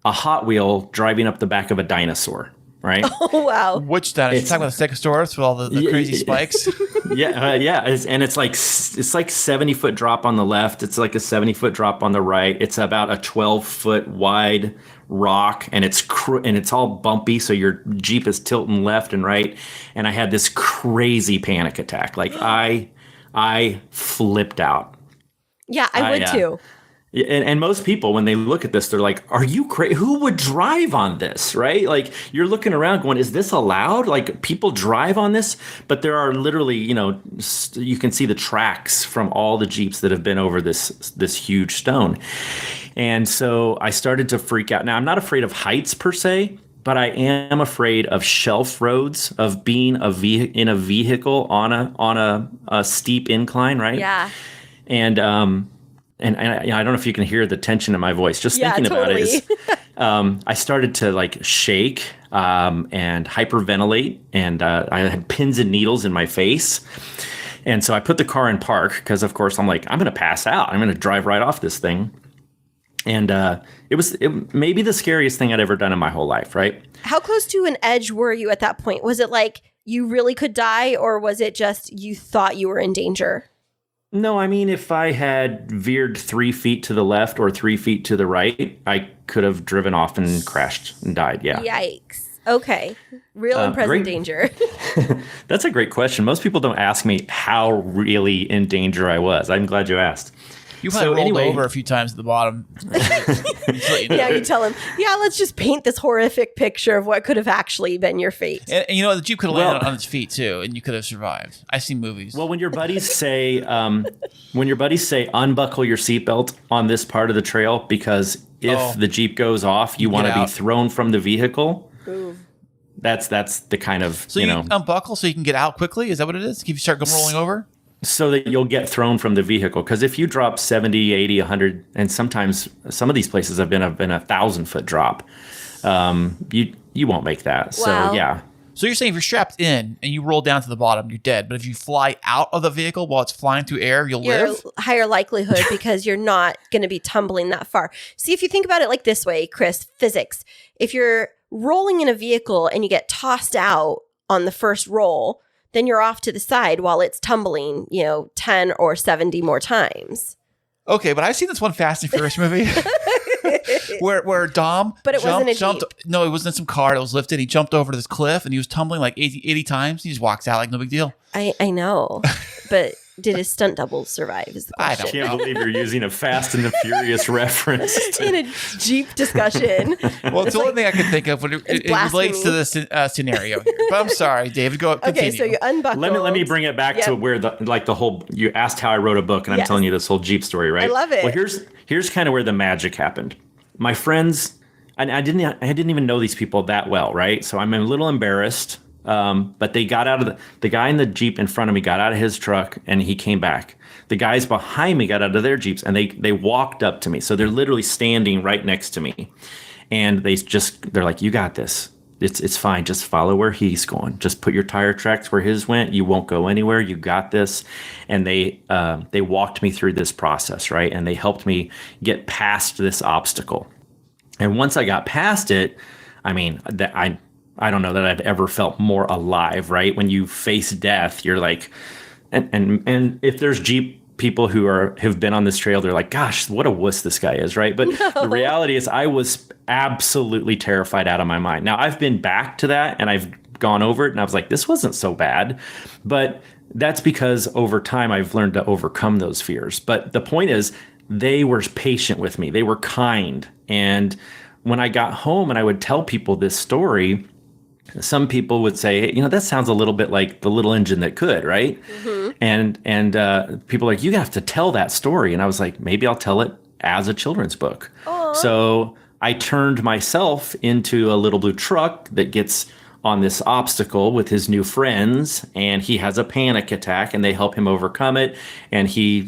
Speaker 1: Hot Wheel driving up the back of a dinosaur. right?
Speaker 4: Oh, wow.
Speaker 5: Which down? You're talking about the Stegosaurus with all the crazy spikes?
Speaker 1: Yeah. It's like 70-foot drop on the left. It's like a 70-foot drop on the right. It's about a 12-foot wide rock, and it's all bumpy, so your Jeep is tilting left and right. And I had this crazy panic attack. Like I flipped out.
Speaker 4: Yeah, I would too.
Speaker 1: And most people, when they look at this, they're like, are you crazy? Who would drive on this, right? Like, you're looking around going, is this allowed? Like, people drive on this? But there are literally, you can see the tracks from all the Jeeps that have been over this huge stone. And so I started to freak out. Now, I'm not afraid of heights per se, but I am afraid of shelf roads, of being in a vehicle on a steep incline, right?
Speaker 4: Yeah.
Speaker 1: And I don't know if you can hear the tension in my voice. Just thinking about it is, I started to like shake and hyperventilate, and I had pins and needles in my face. And so I put the car in park because, of course, I'm like, I'm going to pass out. I'm going to drive right off this thing. And it was maybe the scariest thing I'd ever done in my whole life, right?
Speaker 4: How close to an edge were you at that point? Was it like you really could die, or was it just you thought you were in danger?
Speaker 1: No, I mean, if I had veered 3 feet to the left or 3 feet to the right, I could have driven off and crashed and died. Yeah.
Speaker 4: Yikes. Okay. Real and present danger.
Speaker 1: That's a great question. Most people don't ask me how really in danger I was. I'm glad you asked.
Speaker 5: You probably rolled over a few times at the bottom.
Speaker 4: Yeah, you tell him, let's just paint this horrific picture of what could have actually been your fate.
Speaker 5: And the Jeep could have landed on its feet too, and you could have survived. I've seen movies.
Speaker 1: Well, when your buddies say, unbuckle your seatbelt on this part of the trail, because if the Jeep goes off, you want to be thrown from the vehicle. Ooh. That's the kind of,
Speaker 5: so you unbuckle so you can get out quickly? Is that what it is? If you start rolling over?
Speaker 1: So that you'll get thrown from the vehicle. Because if you drop 70, 80, 100, and sometimes some of these places have been a 1,000-foot drop, you won't make that.
Speaker 4: Wow.
Speaker 1: So, yeah.
Speaker 5: So you're saying if you're strapped in and you roll down to the bottom, you're dead. But if you fly out of the vehicle while it's flying through air, you'll live?
Speaker 4: Higher likelihood because you're not going to be tumbling that far. See, if you think about it like this way, Chris, physics. If you're rolling in a vehicle and you get tossed out on the first roll, then you're off to the side while it's tumbling, 10 or 70 more times.
Speaker 5: Okay, but I've seen this one Fast and Furious movie where Dom jumped. No, it wasn't some car that was lifted. He jumped over to this cliff and he was tumbling like 80 times. He just walks out like no big deal.
Speaker 4: I know, but did his stunt double survive is the question.
Speaker 1: I can't believe you're using a Fast and the Furious reference.
Speaker 4: In a Jeep discussion.
Speaker 5: Well, it's the only thing I can think of when it relates to this scenario here. But I'm sorry, David, go continue.
Speaker 4: Okay, so you unbuckled.
Speaker 1: Let me bring it back to where the whole, you asked how I wrote a book, and I'm telling you this whole Jeep story, right?
Speaker 4: I love it.
Speaker 1: Well, here's kind of where the magic happened. My friends, and I didn't even know these people that well, right? So I'm a little embarrassed. But they got out of the guy in the Jeep in front of me got out of his truck and he came back. The guys behind me got out of their Jeeps and they walked up to me. So they're literally standing right next to me. And they're like, you got this. It's fine. Just follow where he's going. Just put your tire tracks where his went. You won't go anywhere. You got this. And they walked me through this process, right? And they helped me get past this obstacle. And once I got past it, I mean, I don't know that I've ever felt more alive, right? When you face death, you're like, and if there's Jeep people who've been on this trail, they're like, gosh, what a wuss this guy is, right? But the reality is I was absolutely terrified out of my mind. Now, I've been back to that and I've gone over it and I was like, this wasn't so bad. But that's because over time I've learned to overcome those fears. But the point is, they were patient with me. They were kind. And when I got home and I would tell people this story, some people would say, that sounds a little bit like The Little Engine That Could, right? Mm-hmm. And people are like, you have to tell that story. And I was like, maybe I'll tell it as a children's book. Aww. So I turned myself into a little blue truck that gets on this obstacle with his new friends, and he has a panic attack, and they help him overcome it. And he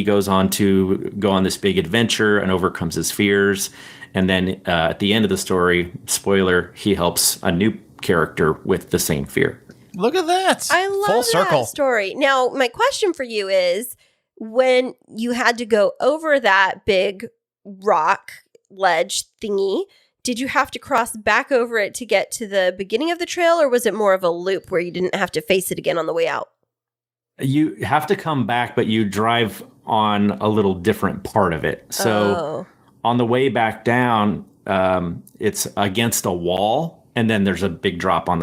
Speaker 1: goes on to go on this big adventure and overcomes his fears. And then at the end of the story, spoiler, he helps a new character with the same fear.
Speaker 5: Look at that.
Speaker 4: I love
Speaker 5: Full circle.
Speaker 4: that story. Now, my question for you is, when you had to go over that big rock ledge thingy, did you have to cross back over it to get to the beginning of the trail, or was it more of a loop where you didn't have to face it again on the way out?
Speaker 1: You have to come back, but you drive on a little different part of it. So on the way back down, it's against a wall, and then there's a big drop on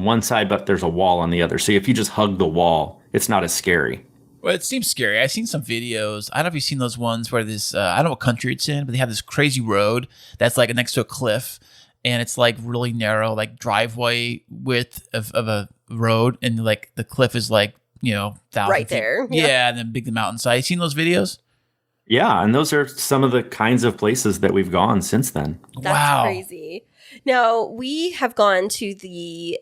Speaker 1: one side, but there's a wall on the other. So if you just hug the wall, it's not as scary.
Speaker 5: Well, it seems scary. I've seen some videos. I don't know if you've seen those ones where this, I don't know what country it's in, but they have this crazy road that's like next to a cliff, and it's like really narrow, like driveway width of a road, and like the cliff is like, 1,000
Speaker 4: right
Speaker 5: feet.
Speaker 4: there.
Speaker 5: Yeah, and then big the mountainside. You seen those videos?
Speaker 1: Yeah, and those are some of the kinds of places that we've gone since then.
Speaker 4: That's crazy. Now, we have gone to the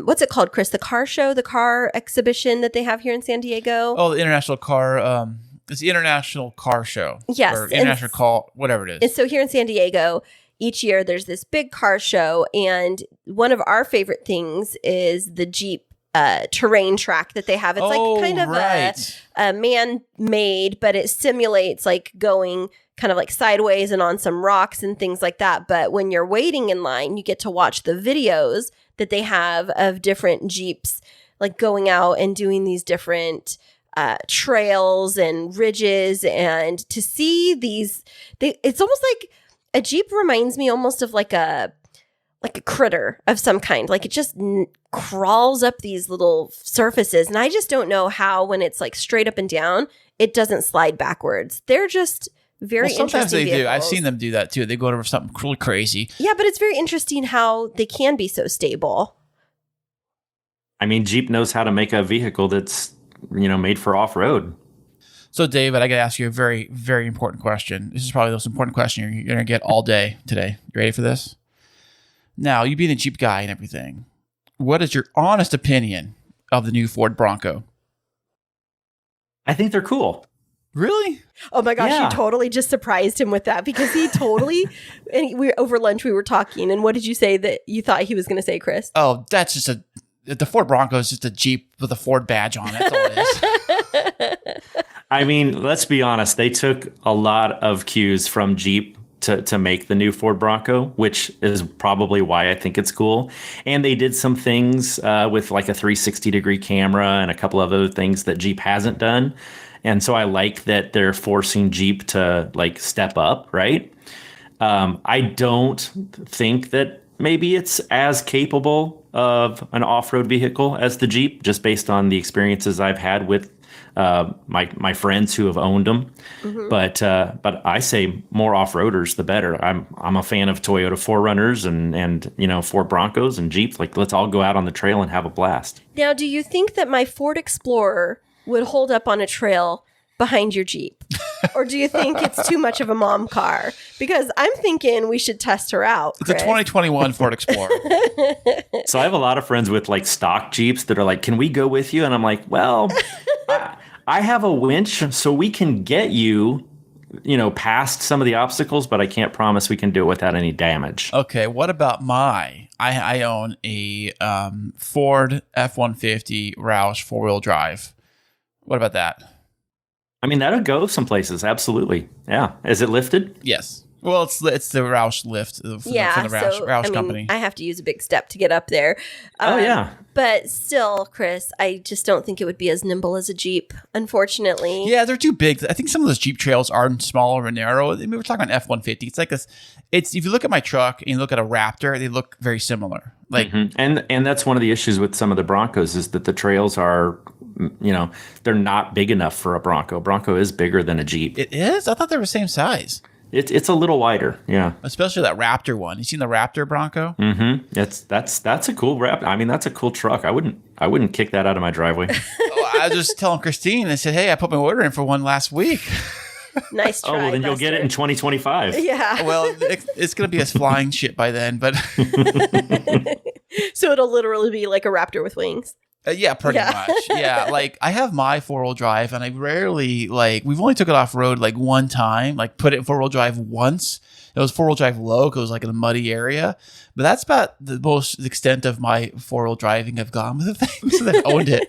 Speaker 4: what's it called, Kris? The car show, the car exhibition that they have here in San Diego.
Speaker 5: Oh, the international car. It's the international car show.
Speaker 4: Yes,
Speaker 5: or international car, whatever it is.
Speaker 4: And so here in San Diego, each year there's this big car show, and one of our favorite things is the Jeep terrain track that they have. It's like kind of a man-made, but it simulates like going kind of like sideways and on some rocks and things like that. But when you're waiting in line, you get to watch the videos that they have of different Jeeps like going out and doing these different trails and ridges, and to see these, it's almost like a Jeep reminds me almost of like a critter of some kind. Like it just crawls up these little surfaces, and I just don't know how, when it's like straight up and down, it doesn't slide backwards. They're just very
Speaker 5: sometimes they
Speaker 4: interesting
Speaker 5: do. I've
Speaker 4: vehicles.
Speaker 5: seen them do that too. They go over something really crazy.
Speaker 4: Yeah, but it's very interesting how they can be so stable.
Speaker 1: I mean, Jeep knows how to make a vehicle that's, made for off-road.
Speaker 5: So, David, I got to ask you a very, very important question. This is probably the most important question you're going to get all day today. You ready for this? Now, you being a Jeep guy and everything, what is your honest opinion of the new Ford Bronco?
Speaker 1: I think they're cool.
Speaker 5: Really?
Speaker 4: Oh my gosh,
Speaker 1: Yeah.
Speaker 4: you totally just surprised him with that, because he totally, and over lunch we were talking, and what did you say that you thought he was going to say, Kris?
Speaker 5: Oh, that's just the Ford Bronco is just a Jeep with a Ford badge on it. That's all it is.
Speaker 1: I mean, let's be honest. They took a lot of cues from Jeep to make the new Ford Bronco, which is probably why I think it's cool. And they did some things with like a 360-degree camera and a couple of other things that Jeep hasn't done. And so I like that they're forcing Jeep to like step up, right? I don't think that maybe it's as capable of an off-road vehicle as the Jeep, just based on the experiences I've had with my friends who have owned them. Mm-hmm. But I say more off-roaders, the better. I'm a fan of Toyota 4Runners and Ford Broncos and Jeeps. Like, let's all go out on the trail and have a blast.
Speaker 4: Now, do you think that my Ford Explorer would hold up on a trail behind your Jeep? Or do you think it's too much of a mom car? Because I'm thinking we should test her out,
Speaker 5: It's a
Speaker 4: Kris.
Speaker 5: 2021 Ford Explorer.
Speaker 1: So I have a lot of friends with like stock Jeeps that are like, can we go with you? And I'm like, well, I have a winch, so we can get you, past some of the obstacles, but I can't promise we can do it without any damage.
Speaker 5: Okay, what about I own a Ford F-150 Roush four-wheel drive. What about that?
Speaker 1: I mean, that'll go some places. Absolutely. Yeah. Is it lifted?
Speaker 5: Yes. Well, it's the Roush lift from the Roush company.
Speaker 4: I have to use a big step to get up there.
Speaker 1: Oh, yeah.
Speaker 4: But still, Kris, I just don't think it would be as nimble as a Jeep, unfortunately.
Speaker 5: Yeah, they're too big. I think some of those Jeep trails are smaller and narrow. I mean, we're talking F-150. It's like this. If you look at my truck and you look at a Raptor, they look very similar. Like,
Speaker 1: and that's one of the issues with some of the Broncos is that the trails are, they're not big enough for a Bronco. Bronco is bigger than a Jeep.
Speaker 5: it is? I thought they were the same size.
Speaker 1: It's a little wider, yeah.
Speaker 5: Especially that Raptor one. You seen the Raptor Bronco?
Speaker 1: Mm-hmm. That's a cool I mean, that's a cool truck. I wouldn't kick that out of my driveway.
Speaker 5: I was just telling Kristine. I said, "Hey, I put my order in for one last week."
Speaker 4: Nice try.
Speaker 1: Oh, well, then you'll get it in 2025.
Speaker 4: Yeah.
Speaker 5: Well, it's going to be a flying shit by then, but
Speaker 4: So it'll literally be like a Raptor with wings.
Speaker 5: yeah, pretty much. Yeah, like I have my four-wheel drive, and I rarely we've only took it off road like one time, like put it in four-wheel drive once. It was four-wheel drive low because it was like in a muddy area, but that's about the most extent of my four-wheel driving I've gone with the thing since I've owned it.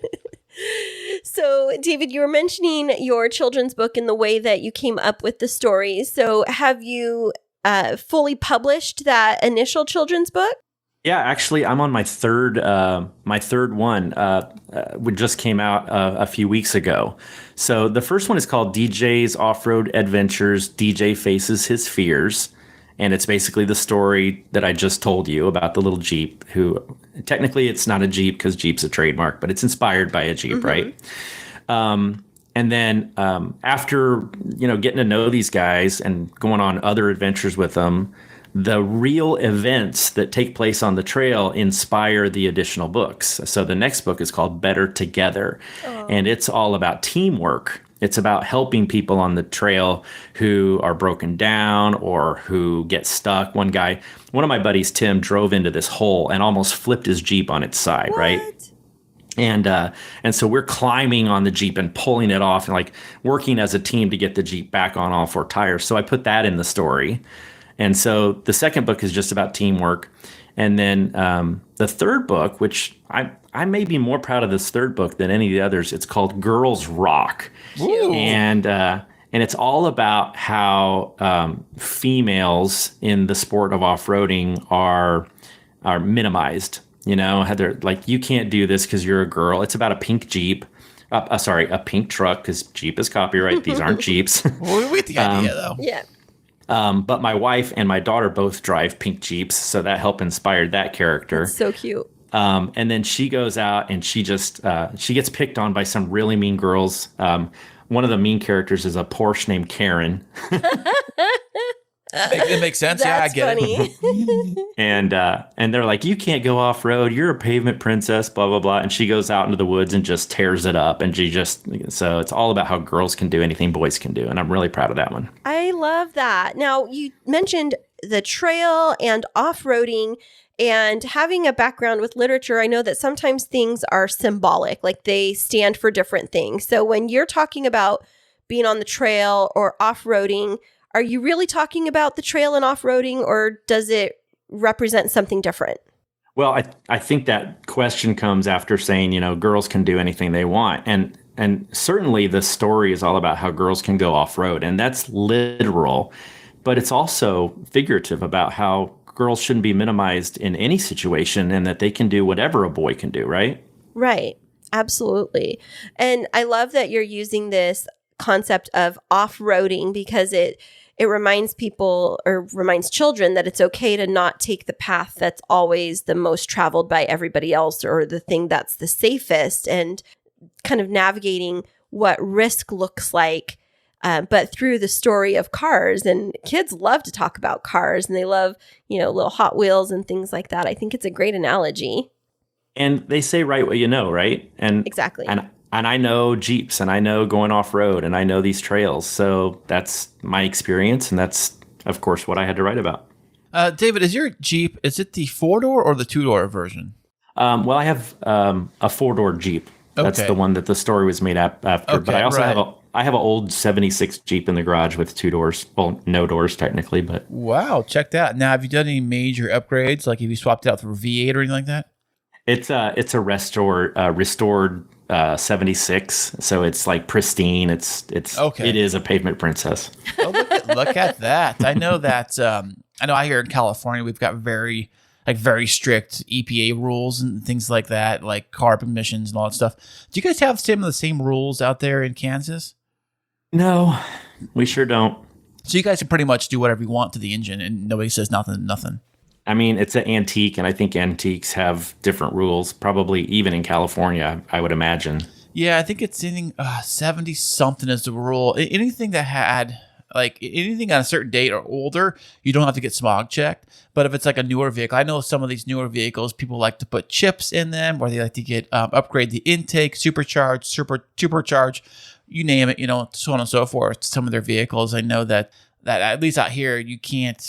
Speaker 4: So, David, you were mentioning your children's book and the way that you came up with the stories. So, have you fully published that initial children's book?
Speaker 1: Yeah, actually, I'm on my third one. It just came out a few weeks ago. So the first one is called DJ's Off-Road Adventures. DJ Faces His Fears, and it's basically the story that I just told you about the little Jeep. Who technically it's not a Jeep because Jeep's a trademark, but it's inspired by a Jeep, right? And then after getting to know these guys and going on other adventures with them, the real events that take place on the trail inspire the additional books. So the next book is called Better Together, and it's all about teamwork. It's about helping people on the trail who are broken down or who get stuck. One of my buddies, Tim, drove into this hole and almost flipped his Jeep on its side, right? And so we're climbing on the Jeep and pulling it off and like working as a team to get the Jeep back on all four tires. So I put that in the story. And so the second book is just about teamwork. And then the third book, which I may be more proud of this third book than any of the others, it's called Girls Rock. Ooh. And it's all about how females in the sport of off-roading are minimized. How they're like, you can't do this because you're a girl. It's about a pink Jeep. A pink truck, because Jeep is copyright. These aren't Jeeps.
Speaker 5: Well, we get the idea, though.
Speaker 4: Yeah.
Speaker 1: But my wife and my daughter both drive pink Jeeps, so that helped inspire that character.
Speaker 4: That's so cute.
Speaker 1: And then she goes out and she gets picked on by some really mean girls. One of the mean characters is a Porsche named Karen.
Speaker 5: It makes sense.
Speaker 4: That's
Speaker 5: yeah, I get
Speaker 4: funny.
Speaker 5: it.
Speaker 1: And they're like, you can't go off road. You're a pavement princess, blah, blah, blah. And she goes out into the woods and just tears it up. And so it's all about how girls can do anything boys can do. And I'm really proud of that one.
Speaker 4: I love that. Now, you mentioned the trail and off-roading and having a background with literature. I know that sometimes things are symbolic, like they stand for different things. So when you're talking about being on the trail or off-roading, are you really talking about the trail and off-roading, or does it represent something different?
Speaker 1: Well, I think that question comes after saying, girls can do anything they want. And certainly the story is all about how girls can go off-road, and that's literal. But it's also figurative about how girls shouldn't be minimized in any situation and that they can do whatever a boy can do, right?
Speaker 4: Right. Absolutely. And I love that you're using this concept of off-roading because it reminds people or reminds children that it's okay to not take the path that's always the most traveled by everybody else or the thing that's the safest, and kind of navigating what risk looks like, but through the story of cars. And kids love to talk about cars, and they love, little Hot Wheels and things like that. I think it's a great analogy.
Speaker 1: And they say right what you know, right? And
Speaker 4: exactly.
Speaker 1: And I know Jeeps, and I know going off-road, and I know these trails. So that's my experience, and that's, of course, what I had to write about.
Speaker 5: David, is your Jeep, is it the 4-door or the 2-door version?
Speaker 1: Well, I have a 4-door Jeep. That's the one that the story was made after.
Speaker 5: Okay,
Speaker 1: but I also
Speaker 5: right.
Speaker 1: have an old 76 Jeep in the garage with 2 doors. Well, no doors technically, but...
Speaker 5: Wow, check that. Now, have you done any major upgrades? Like, have you swapped it out for a V8 or anything like that?
Speaker 1: It's a restored 76, so it's like pristine. It is a pavement princess.
Speaker 5: Oh, look at that! I know that. I know. Here in California, we've got very strict EPA rules and things like that, like carbon emissions and all that stuff. Do you guys have some of the same rules out there in Kansas?
Speaker 1: No, we sure don't.
Speaker 5: So you guys can pretty much do whatever you want to the engine, and nobody says nothing.
Speaker 1: I mean, it's an antique, and I think antiques have different rules, probably even in California, I would imagine.
Speaker 5: Yeah, I think it's anything 70-something is the rule. Anything that had, anything on a certain date or older, you don't have to get smog checked. But if it's like a newer vehicle, I know some of these newer vehicles, people like to put chips in them, or they like to get upgrade the intake, supercharge, you name it, so on and so forth. Some of their vehicles, I know that at least out here, you can't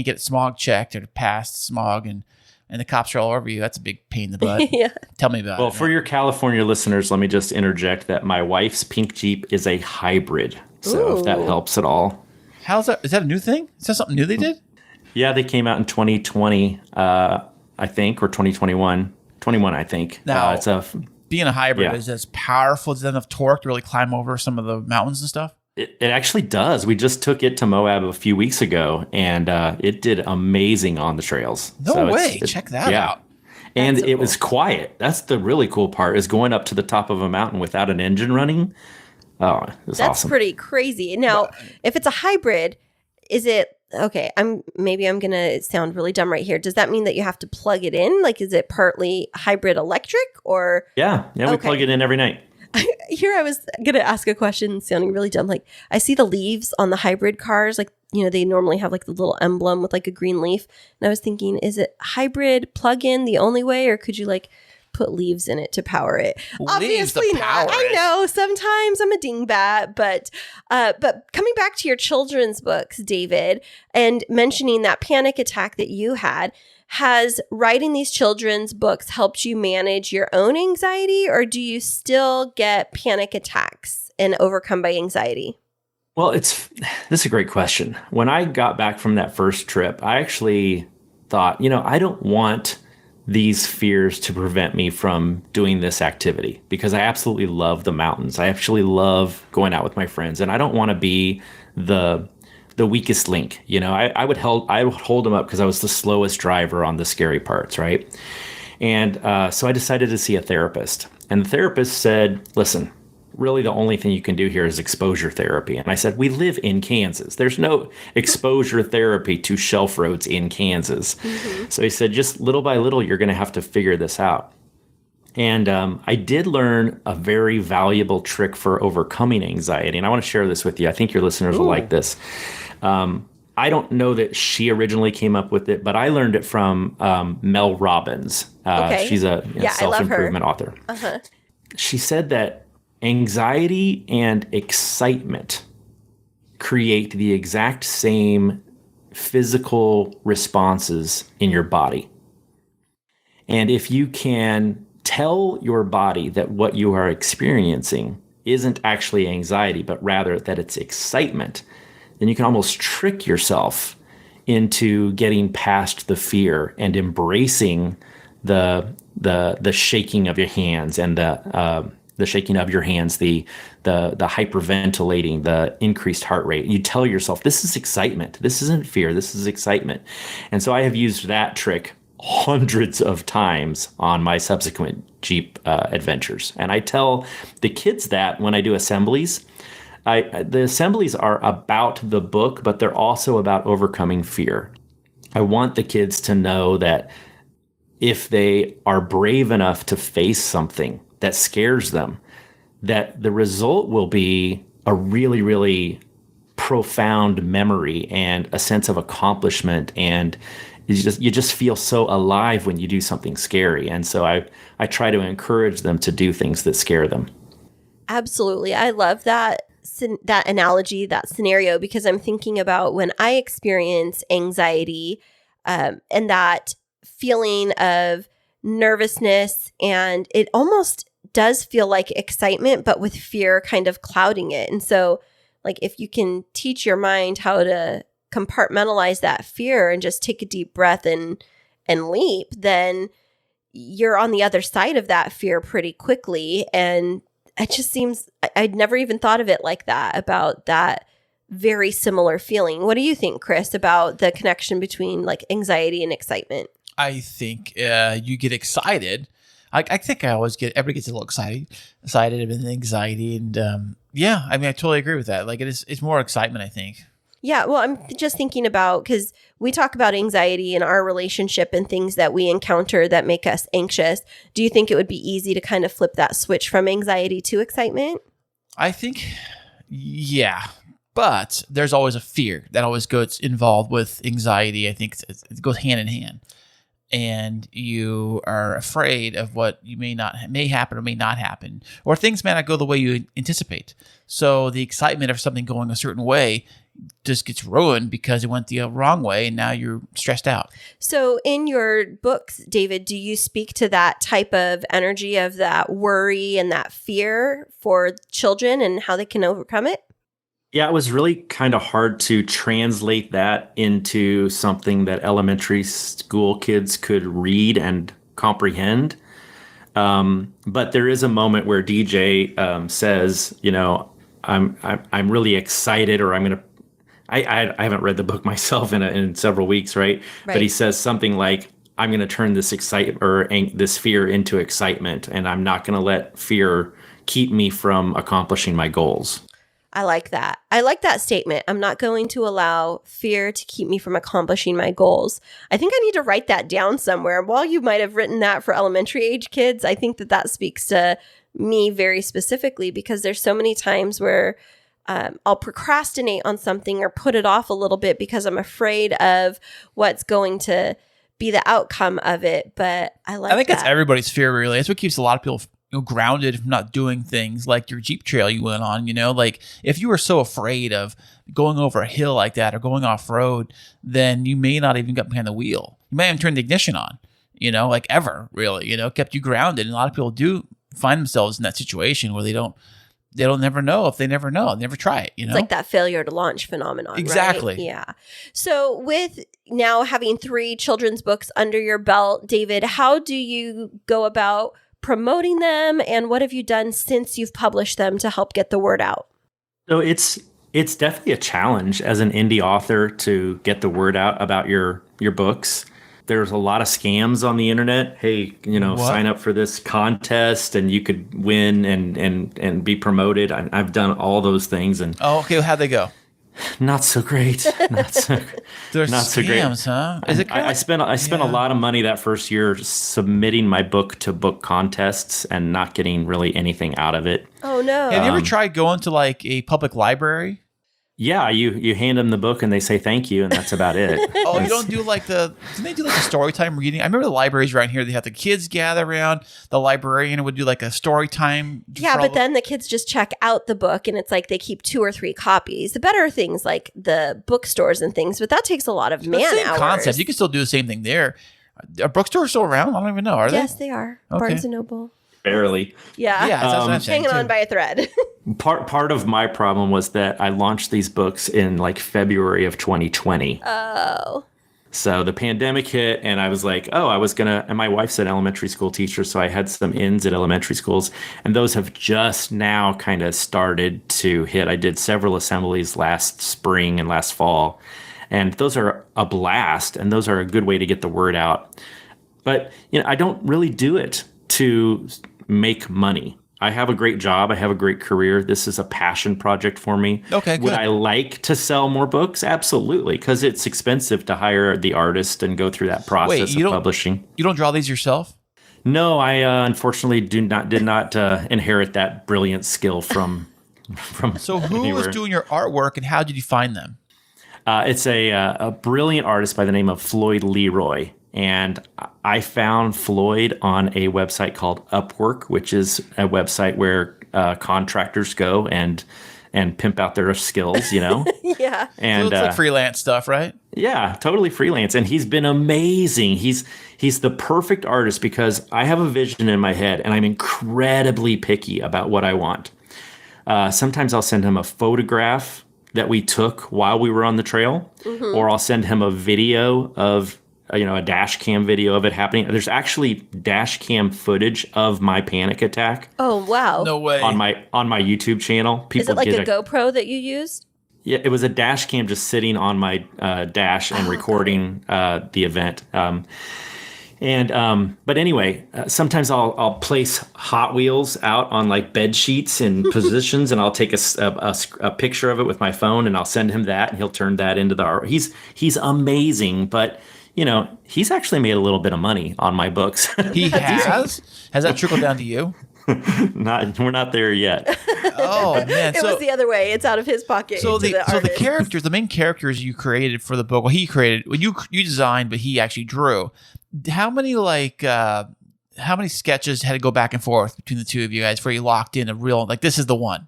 Speaker 5: get smog checked or pass smog, and the cops are all over you. That's a big pain in the butt.
Speaker 4: Yeah.
Speaker 5: Tell me about it.
Speaker 1: Well, for your California listeners, let me just interject that my wife's pink Jeep is a hybrid. So if that helps at all.
Speaker 5: How's that? Is that a new thing? Is that something new they did?
Speaker 1: Yeah, they came out in 2020, I think, or 2021. 21, I think.
Speaker 5: Now, being a hybrid is as powerful. Does it have enough torque to really climb over some of the mountains and stuff?
Speaker 1: It actually does. We just took it to Moab a few weeks ago, and it did amazing on the trails.
Speaker 5: No way. Check that out.
Speaker 1: And
Speaker 4: That's so
Speaker 1: it was quiet. That's the really cool part, is going up to the top of a mountain without an engine running. Oh, it's
Speaker 4: That's
Speaker 1: awesome.
Speaker 4: pretty crazy. Now, if it's a hybrid, is it okay? I'm gonna sound really dumb right here. Does that mean that you have to plug it in? Like, is it partly hybrid electric or?
Speaker 1: Yeah, we
Speaker 4: Okay.
Speaker 1: plug it in every night.
Speaker 4: Here I was going to ask a question sounding really dumb. Like, I see the leaves on the hybrid cars. Like, they normally have like the little emblem with like a green leaf. And I was thinking, is it hybrid plug-in the only way, or could you like put leaves in it to power it?
Speaker 5: Leaves
Speaker 4: Obviously
Speaker 5: to power
Speaker 4: not. I
Speaker 5: it.
Speaker 4: know sometimes I'm a dingbat, but coming back to your children's books, David, and mentioning that panic attack that you had, has writing these children's books helped you manage your own anxiety, or do you still get panic attacks and overcome by anxiety?
Speaker 1: Well, this is a great question. When I got back from that first trip, I actually thought, I don't want these fears to prevent me from doing this activity, because I absolutely love the mountains. I actually love going out with my friends, and I don't want to be the weakest link. I would hold them up because I was the slowest driver on the scary parts, right? And so I decided to see a therapist. And the therapist said, listen, really the only thing you can do here is exposure therapy. And I said, we live in Kansas. There's no exposure therapy to shelf roads in Kansas. Mm-hmm. So he said, just little by little, you're going to have to figure this out. And I did learn a very valuable trick for overcoming anxiety. And I want to share this with you. I think your listeners will like this. I don't know that she originally came up with it, but I learned it from Mel Robbins.
Speaker 4: Okay.
Speaker 1: She's a self-improvement author.
Speaker 4: Uh-huh.
Speaker 1: She said that anxiety and excitement create the exact same physical responses in your body. And if you can tell your body that what you are experiencing isn't actually anxiety, but rather that it's excitement, then you can almost trick yourself into getting past the fear and embracing the shaking of your hands and the shaking of your hands, the hyperventilating, the increased heart rate. You tell yourself, this is excitement. This isn't fear. This is excitement. And so I have used that trick hundreds of times on my subsequent Jeep adventures. And I tell the kids that when I do assemblies. The assemblies are about the book, but they're also about overcoming fear. I want the kids to know that if they are brave enough to face something that scares them, that the result will be a really, really profound memory and a sense of accomplishment, and you just feel so alive when you do something scary. And so I try to encourage them to do things that scare them.
Speaker 4: Absolutely. I love that analogy, that scenario, because I'm thinking about when I experience anxiety and that feeling of nervousness, and it almost does feel like excitement, but with fear kind of clouding it. And so, like, if you can teach your mind how to compartmentalize that fear and just take a deep breath and leap, then you're on the other side of that fear pretty quickly. And it just seems, I'd never even thought of it like that, about that very similar feeling. What do you think, Kris, about the connection between like anxiety and excitement?
Speaker 5: I think you get excited. I think everybody gets a little excited and anxiety. And I totally agree with that. Like it's more excitement, I think.
Speaker 4: Yeah, well, I'm just thinking about, because we talk about anxiety in our relationship and things that we encounter that make us anxious. Do you think it would be easy to kind of flip that switch from anxiety to excitement?
Speaker 5: I think, yeah. But there's always a fear that always goes involved with anxiety. I think it goes hand in hand. And you are afraid of what may happen or may not happen, or things may not go the way you anticipate. So the excitement of something going a certain way just gets ruined because it went the wrong way, and now you're stressed out.
Speaker 4: So in your books, David, do you speak to that type of energy of that worry and that fear for children and how they can overcome it?
Speaker 1: Yeah, it was really kind of hard to translate that into something that elementary school kids could read and comprehend. But there is a moment where DJ says, I'm really excited, or I'm gonna. I haven't read the book myself in several weeks, right? But he says something like, I'm going to turn this this fear into excitement, and I'm not going to let fear keep me from accomplishing my goals.
Speaker 4: I like that. I like that statement. I'm not going to allow fear to keep me from accomplishing my goals. I think I need to write that down somewhere. While you might have written that for elementary age kids, I think that speaks to me very specifically, because there's so many times where I'll procrastinate on something or put it off a little bit because I'm afraid of what's going to be the outcome of it. But I think
Speaker 5: that's everybody's fear, really. That's what keeps a lot of people grounded from not doing things like your Jeep trail you went on. Like if you were so afraid of going over a hill like that or going off road, then you may not even get behind the wheel. You may have turned the ignition on, like ever, really, kept you grounded. And a lot of people do find themselves in that situation where they'll never know if they never know, never try it,
Speaker 4: It's like that failure to launch phenomenon.
Speaker 5: Exactly.
Speaker 4: Right? Yeah. So with now having 3 children's books under your belt, David, how do you go about promoting them, and what have you done since you've published them to help get the word out?
Speaker 1: So it's definitely a challenge as an indie author to get the word out about your books. There's a lot of scams on the internet. Hey, sign up for this contest and you could win and be promoted. I've done all those things. And
Speaker 5: okay, well, how'd they go?
Speaker 1: Not so great. Not so
Speaker 5: scams,
Speaker 1: great.
Speaker 5: Huh? Is it?
Speaker 1: I spent a lot of money that first year submitting my book to book contests and not getting really anything out of it.
Speaker 4: Oh no!
Speaker 5: Have you ever tried going to like a public library?
Speaker 1: Yeah, you hand them the book and they say thank you, and that's about it.
Speaker 5: You don't do like didn't they do like a story time reading? I remember the libraries around here, they had the kids gather around, the librarian would do like a story time.
Speaker 4: Yeah, but then the kids just check out the book and it's like they keep 2 or 3 copies. The better things like the bookstores and things, but that takes a lot of man hours.
Speaker 5: Concept. You can still do the same thing there. Are bookstores still around? I don't even know. Are they?
Speaker 4: Yes, they are. Okay. Barnes & Noble.
Speaker 1: Barely.
Speaker 4: Yeah. Hanging on by a thread.
Speaker 1: Part of my problem was that I launched these books in like February of 2020.
Speaker 4: Oh.
Speaker 1: So the pandemic hit and I was like, and my wife's an elementary school teacher, so I had some ins at elementary schools, and those have just now kind of started to hit. I did several assemblies last spring and last fall, and those are a blast, and those are a good way to get the word out. But I don't really do it to make money. I have a great job. I have a great career. This is a passion project for me.
Speaker 5: Okay, good.
Speaker 1: Would I like to sell more books? Absolutely, because it's expensive to hire the artist and go through that process of publishing.
Speaker 5: You don't draw these yourself?
Speaker 1: No, I unfortunately did not inherit that brilliant skill from
Speaker 5: So who
Speaker 1: anywhere.
Speaker 5: was doing your artwork and how did you find them?
Speaker 1: It's a brilliant artist by the name of Floyd Leroy. And I found Floyd on a website called Upwork, which is a website where contractors go and pimp out their skills,
Speaker 4: Yeah.
Speaker 1: And
Speaker 5: so it's like freelance stuff, right?
Speaker 1: Yeah, totally freelance. And he's been amazing. He's the perfect artist because I have a vision in my head and I'm incredibly picky about what I want. Sometimes I'll send him a photograph that we took while we were on the trail, or I'll send him a video of a dash cam video of it happening. There's actually dash cam footage of my panic attack.
Speaker 4: Oh, wow.
Speaker 5: No way.
Speaker 1: On my YouTube channel.
Speaker 4: Is it like a GoPro that you used?
Speaker 1: Yeah, it was a dash cam just sitting on my dash and recording the event. But anyway, sometimes I'll place Hot Wheels out on like bed sheets and positions, and I'll take a picture of it with my phone, and I'll send him that, and he'll turn that into the art. He's amazing, but he's actually made a little bit of money on my books.
Speaker 5: He has? Has that trickled down to you?
Speaker 1: We're not there yet.
Speaker 5: Oh man!
Speaker 4: It was the other way. It's out of his pocket.
Speaker 5: So the characters, the main characters you created for the book, well, he created, you designed, but he actually drew. How many sketches had to go back and forth between the two of you guys before you locked in a real this is the one?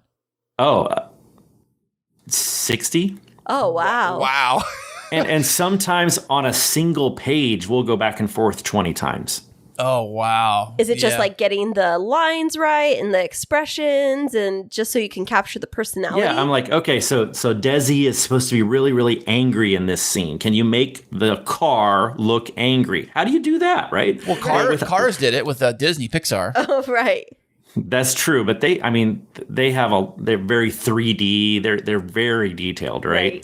Speaker 1: 60.
Speaker 4: Oh wow!
Speaker 5: Wow.
Speaker 1: and sometimes on a single page, we'll go back and forth 20 times.
Speaker 5: Oh, wow.
Speaker 4: Is it just like getting the lines right and the expressions and just so you can capture the personality?
Speaker 1: Yeah, I'm like, okay, so Desi is supposed to be really, really angry in this scene. Can you make the car look angry? How do you do that, right?
Speaker 5: Well, Cars did it with Disney, Pixar.
Speaker 4: Oh, right.
Speaker 1: That's true, but they they're very 3D. They're very detailed, right?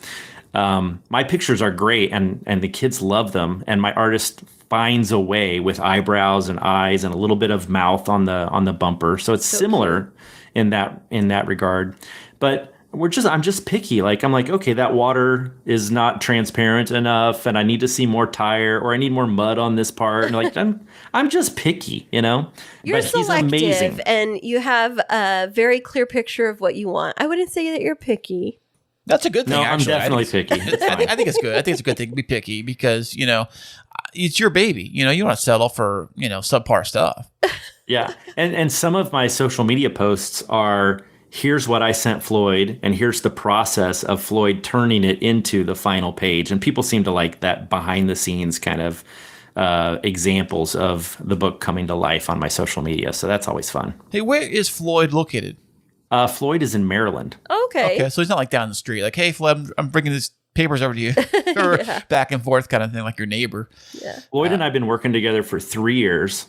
Speaker 1: My pictures are great, and the kids love them. And my artist finds a way with eyebrows and eyes and a little bit of mouth on the bumper, so it's similar in that regard. But I'm just picky. Like I'm like, okay, that water is not transparent enough, and I need to see more tire, or I need more mud on this part. And like I'm just picky, you know.
Speaker 4: You're
Speaker 1: but he's
Speaker 4: selective,
Speaker 1: amazing.
Speaker 4: and you have a very clear picture of what you want. I wouldn't say that you're picky.
Speaker 5: That's a good thing.
Speaker 1: No,
Speaker 5: actually.
Speaker 1: I'm definitely picky. It's fine.
Speaker 5: I think it's good. I think it's a good thing to be picky because, you know, it's your baby. You know, you want to settle for, you know, subpar stuff.
Speaker 1: Yeah. And some of my social media posts are, here's what I sent Floyd, and here's the process of Floyd turning it into the final page. And people seem to like that behind the scenes kind of examples of the book coming to life on my social media. So that's always fun.
Speaker 5: Hey, where is Floyd located?
Speaker 1: Floyd is in Maryland.
Speaker 4: Okay.
Speaker 5: So he's not like down the street. Like, hey, Floyd, I'm bringing these papers over to you. Or back and forth kind of thing, like your neighbor.
Speaker 4: Yeah.
Speaker 1: Floyd and I have been working together for 3 years.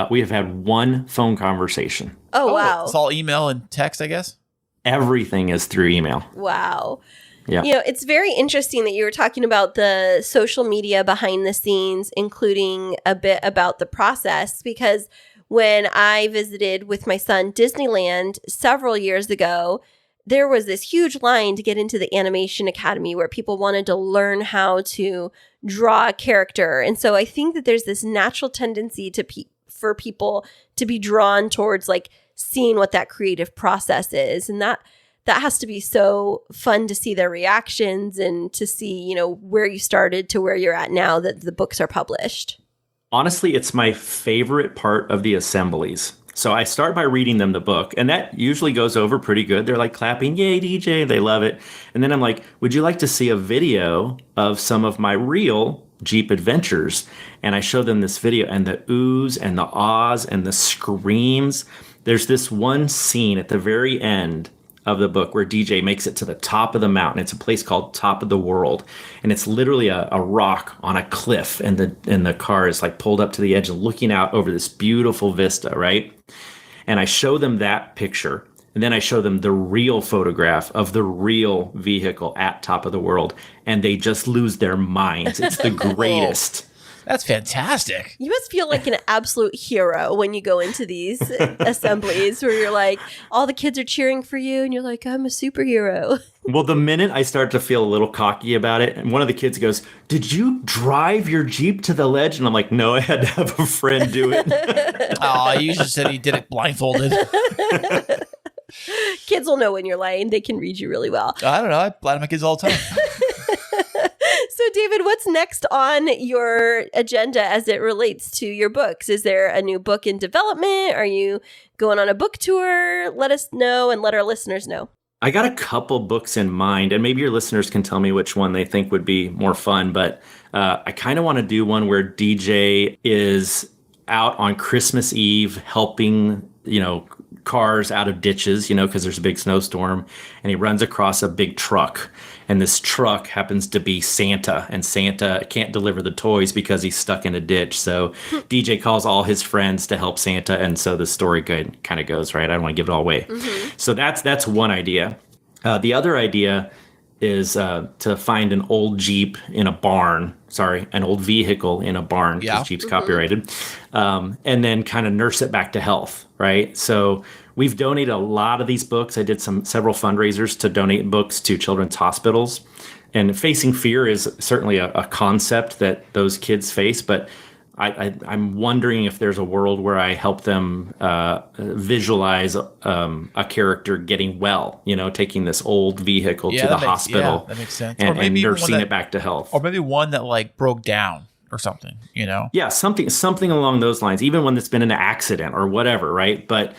Speaker 1: We have had one phone conversation.
Speaker 4: Oh, wow.
Speaker 5: It's all email and text, I guess?
Speaker 1: Everything is through email.
Speaker 4: Wow.
Speaker 1: Yeah.
Speaker 4: You know, it's very interesting that you were talking about the social media behind the scenes, including a bit about the process, because when I visited with my son Disneyland several years ago, there was this huge line to get into the Animation Academy where people wanted to learn how to draw a character. And so I think that there's this natural tendency for people to be drawn towards like seeing what that creative process is. And that has to be so fun to see their reactions and to see, you know, where you started to where you're at now that the books are published.
Speaker 1: Honestly, it's my favorite part of the assemblies. So I start by reading them the book, and that usually goes over pretty good. They're like clapping, yay, DJ, they love it. And then I'm like, would you like to see a video of some of my real Jeep adventures? And I show them this video, and the oohs and the ahs and the screams. There's this one scene at the very end of the book where DJ makes it to the top of the mountain. It's a place called Top of the World, and it's literally a rock on a cliff, and the car is like pulled up to the edge and looking out over this beautiful vista, right? And I show them that picture, and then I show them the real photograph of the real vehicle at Top of the World, and they just lose their minds. It's the greatest.
Speaker 5: That's fantastic.
Speaker 4: You must feel like an absolute hero when you go into these assemblies where you're like, all the kids are cheering for you and you're like, I'm a superhero.
Speaker 1: Well, the minute I start to feel a little cocky about it, and one of the kids goes, did you drive your Jeep to the ledge? And I'm like, no, I had to have a friend do it.
Speaker 5: Oh, you just said he did it blindfolded.
Speaker 4: Kids will know when you're lying. They can read you really well.
Speaker 5: I don't know. I blind my kids all the time.
Speaker 4: So, David, what's next on your agenda as it relates to your books? Is there a new book in development? Are you going on a book tour? Let us know and let our listeners know.
Speaker 1: I got a couple books in mind, and maybe your listeners can tell me which one they think would be more fun, but I kind of want to do one where DJ is out on Christmas Eve helping, you know, cars out of ditches, you know, because there's a big snowstorm, and he runs across a big truck, and this truck happens to be Santa, and Santa can't deliver the toys because he's stuck in a ditch. So DJ calls all his friends to help Santa, and so the story kind of goes, right? I don't want to give it all away. Mm-hmm. So that's one idea. The other idea is to find an old Jeep in a barn. Sorry, an old vehicle in a barn, because Jeep's copyrighted, and then kind of nurse it back to health, right? So we've donated a lot of these books. I did several fundraisers to donate books to children's hospitals. And facing fear is certainly a concept that those kids face, but I'm wondering if there's a world where I help them visualize a character getting well, you know, taking this old vehicle to the hospital.
Speaker 5: Yeah, that makes sense.
Speaker 1: And nursing it back to health.
Speaker 5: Or maybe one that like broke down or something, you know?
Speaker 1: Yeah, something along those lines, even when it's been an accident or whatever, right? But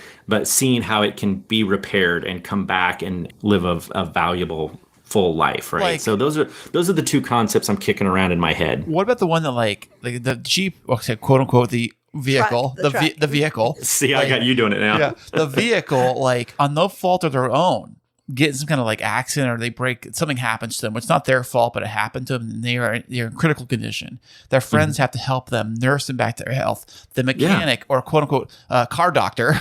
Speaker 1: seeing how it can be repaired and come back and live a valuable full life, right?
Speaker 5: Like,
Speaker 1: so those are the two concepts I'm kicking around in my head.
Speaker 5: What about the one that like the Jeep, okay, quote unquote, the vehicle, the vehicle.
Speaker 1: See, I got you doing it now.
Speaker 5: Yeah, the vehicle, like on no fault of their own, get some kind of like accident or they break, something happens to them. It's not their fault, but it happened to them, and they're in critical condition. Their friends have to help them, nurse them back to their health. The mechanic or quote unquote car doctor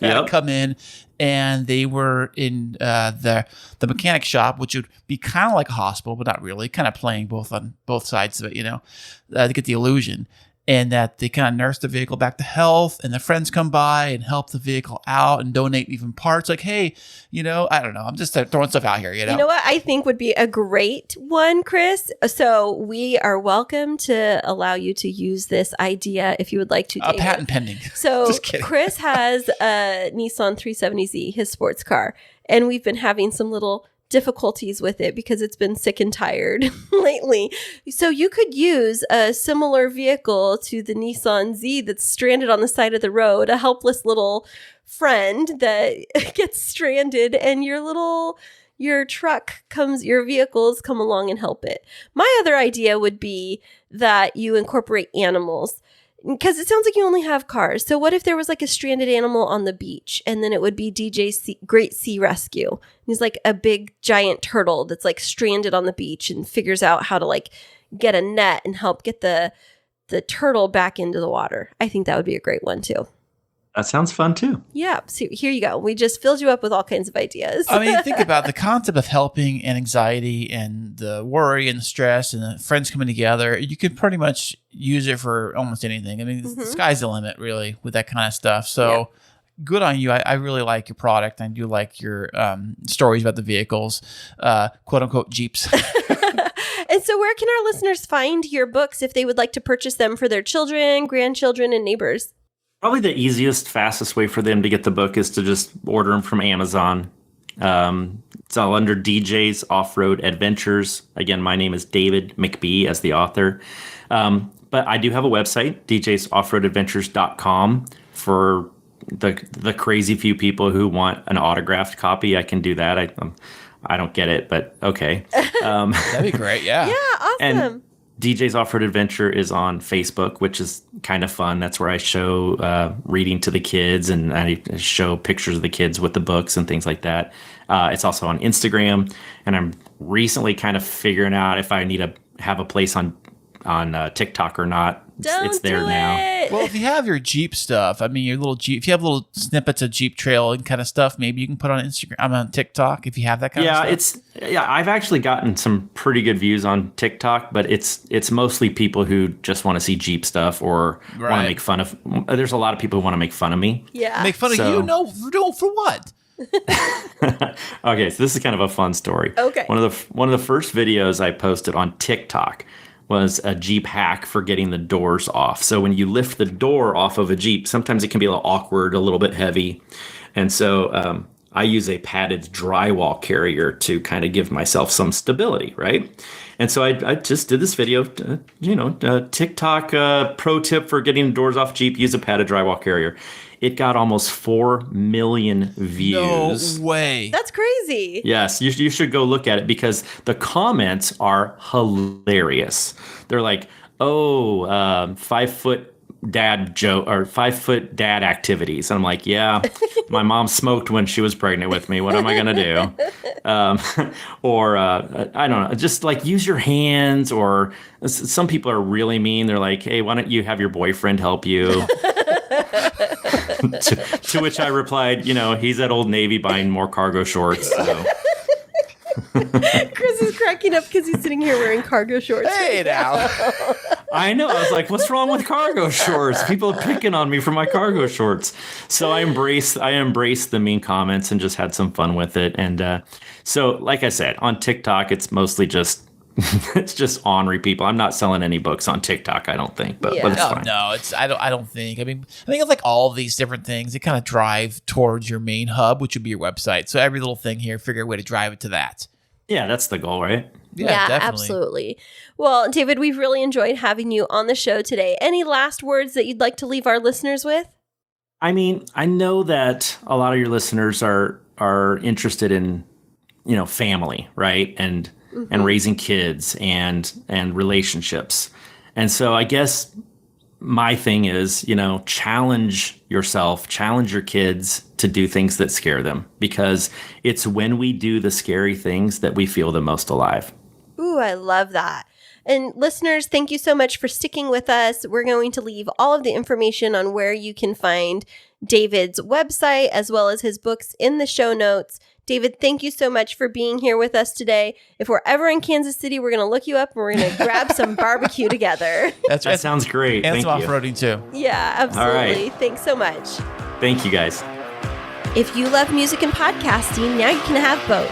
Speaker 1: Yep.
Speaker 5: come in, and they were in the mechanic shop, which would be kind of like a hospital, but not really, kind of playing both on both sides of it, to get the illusion. And that they kind of nurse the vehicle back to health, and the friends come by and help the vehicle out and donate even parts. Like, hey, I don't know. I'm just throwing stuff out here. You
Speaker 4: know what I think would be a great one, Kris? So we are welcome to allow you to use this idea if you would like to. David.
Speaker 5: Patent pending.
Speaker 4: So
Speaker 5: Just kidding.
Speaker 4: Kris has a Nissan 370Z, his sports car, and we've been having some little difficulties with it because it's been sick and tired lately. So you could use a similar vehicle to the Nissan Z that's stranded on the side of the road, a helpless little friend that gets stranded, and your vehicles come along and help it. My other idea would be that you incorporate animals, because it sounds like you only have cars. So what if there was like a stranded animal on the beach, and then it would be DJ's Great Sea Rescue. He's like a big giant turtle that's like stranded on the beach and figures out how to like get a net and help get the turtle back into the water. I think that would be a great one too.
Speaker 1: That sounds fun too.
Speaker 4: Yeah. So here you go. We just filled you up with all kinds of ideas.
Speaker 5: I mean, think about the concept of helping and anxiety and the worry and the stress and the friends coming together. You could pretty much use it for almost anything. I mean, the sky's the limit, really, with that kind of stuff. So good on you. I really like your product. I do like your stories about the vehicles, quote unquote Jeeps.
Speaker 4: And so where can our listeners find your books if they would like to purchase them for their children, grandchildren, and neighbors?
Speaker 1: Probably the easiest, fastest way for them to get the book is to just order them from Amazon. It's all under DJ's Off-Road Adventures. Again, my name is David McBee as the author. But I do have a website, djsoffroadadventures.com, for the crazy few people who want an autographed copy. I can do that. I don't get it, but okay.
Speaker 5: That'd be great. Yeah.
Speaker 4: Yeah, awesome.
Speaker 1: And DJ's Off-Road Adventure is on Facebook, which is kind of fun. That's where I show reading to the kids, and I show pictures of the kids with the books and things like that. It's also on Instagram, and I'm recently kind of figuring out if I need to have a place on TikTok or not. It's there now.
Speaker 5: Well, if you have your Jeep stuff, I mean, your little Jeep, if you have little snippets of Jeep trail and kind of stuff, maybe you can put on Instagram. I'm on TikTok if you have that kind of stuff.
Speaker 1: I've actually gotten some pretty good views on TikTok, but it's mostly people who just want to see Jeep stuff or want to make fun of. There's a lot of people who want to make fun of me.
Speaker 4: Yeah.
Speaker 5: Make fun of you? No, for what?
Speaker 1: Okay, so this is kind of a fun story.
Speaker 4: Okay.
Speaker 1: One of the first videos I posted on TikTok was a Jeep hack for getting the doors off. So when you lift the door off of a Jeep, sometimes it can be a little awkward, a little bit heavy. And so I use a padded drywall carrier to kind of give myself some stability, right? And so I just did this video, TikTok pro tip for getting the doors off Jeep, use a padded drywall carrier. It got almost 4 million views.
Speaker 5: No way.
Speaker 4: That's crazy.
Speaker 1: Yes, you should go look at it because the comments are hilarious. They're like, 5 foot dad joke or 5 foot dad activities. And I'm like, yeah, my mom smoked when she was pregnant with me. What am I going to do? I don't know, just like use your hands, or some people are really mean. They're like, hey, why don't you have your boyfriend help you? to which I replied, he's at Old Navy buying more cargo shorts. So.
Speaker 4: Kris is cracking up because he's sitting here wearing cargo shorts.
Speaker 5: Hey, now.
Speaker 1: I know. I was like, what's wrong with cargo shorts? People are picking on me for my cargo shorts. So I embraced the mean comments and just had some fun with it. And so, like I said, on TikTok, it's mostly just it's just ornery people. I'm not selling any books on TikTok, I don't think, but it's fine.
Speaker 5: No, I don't think. I mean, I think it's like all of these different things. They kind of drive towards your main hub, which would be your website. So every little thing here, figure a way to drive it to that.
Speaker 1: Yeah, that's the goal, right?
Speaker 4: Yeah,
Speaker 5: definitely.
Speaker 4: absolutely. Well, David, we've really enjoyed having you on the show today. Any last words that you'd like to leave our listeners with?
Speaker 1: I mean, I know that a lot of your listeners are interested in, family, right? And raising kids and relationships. And so I guess my thing is, challenge yourself, challenge your kids to do things that scare them, because it's when we do the scary things that we feel the most alive.
Speaker 4: Ooh, I love that. And listeners, thank you so much for sticking with us. We're going to leave all of the information on where you can find David's website as well as his books in the show notes. David, thank you so much for being here with us today. If we're ever in Kansas City, we're going to look you up and we're going to grab some barbecue together.
Speaker 5: That's
Speaker 1: That sounds great.
Speaker 5: And
Speaker 1: Thank
Speaker 5: some
Speaker 1: you.
Speaker 5: off-roading too.
Speaker 4: Yeah, absolutely.
Speaker 1: All
Speaker 4: Thanks so much.
Speaker 1: Thank you, guys.
Speaker 4: If you love music and podcasting, now you can have both.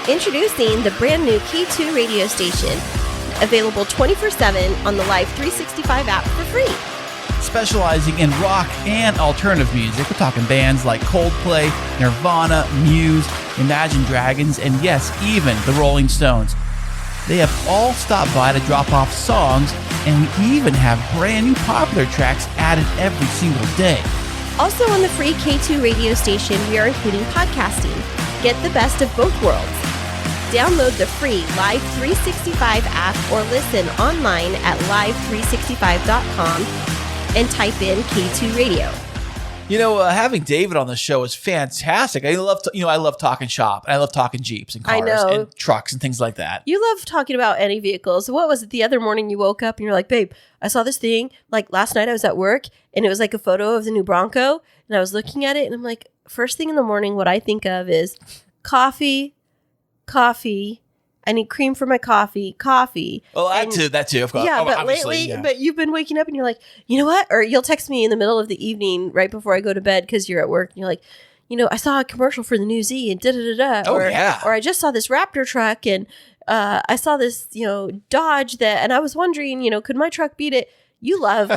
Speaker 4: Introducing the brand new K2 radio station, available 24/7 on the Live 365 app for free.
Speaker 5: Specializing in rock and alternative music. We're talking bands like Coldplay, Nirvana, Muse, Imagine Dragons, and yes, even the Rolling Stones. They have all stopped by to drop off songs, and we even have brand new popular tracks added every single day.
Speaker 4: Also on the free K2 radio station, we are including podcasting. Get the best of both worlds. Download the free Live 365 app or listen online at live365.com and type in K2 Radio.
Speaker 5: You know, having David on the show is fantastic. I love talking shop. I love talking Jeeps and
Speaker 4: I
Speaker 5: cars
Speaker 4: know.
Speaker 5: and trucks and things like that.
Speaker 4: You love talking about any vehicles. What was it the other morning you woke up and you're like, babe, I saw this thing. Like last night I was at work and it was like a photo of the new Bronco and I was looking at it and I'm like, first thing in the morning, what I think of is coffee. I need cream for my coffee.
Speaker 5: Well,
Speaker 4: And-
Speaker 5: that too, of course.
Speaker 4: Yeah, but
Speaker 5: Obviously,
Speaker 4: lately,
Speaker 5: yeah.
Speaker 4: but you've been waking up and you're like, you know what? Or you'll text me in the middle of the evening right before I go to bed because you're at work. And you're like, I saw a commercial for the new Z and da-da-da-da.
Speaker 5: Oh,
Speaker 4: or,
Speaker 5: yeah.
Speaker 4: Or I just saw this Raptor truck and I saw this, Dodge that, and I was wondering, could my truck beat it? You love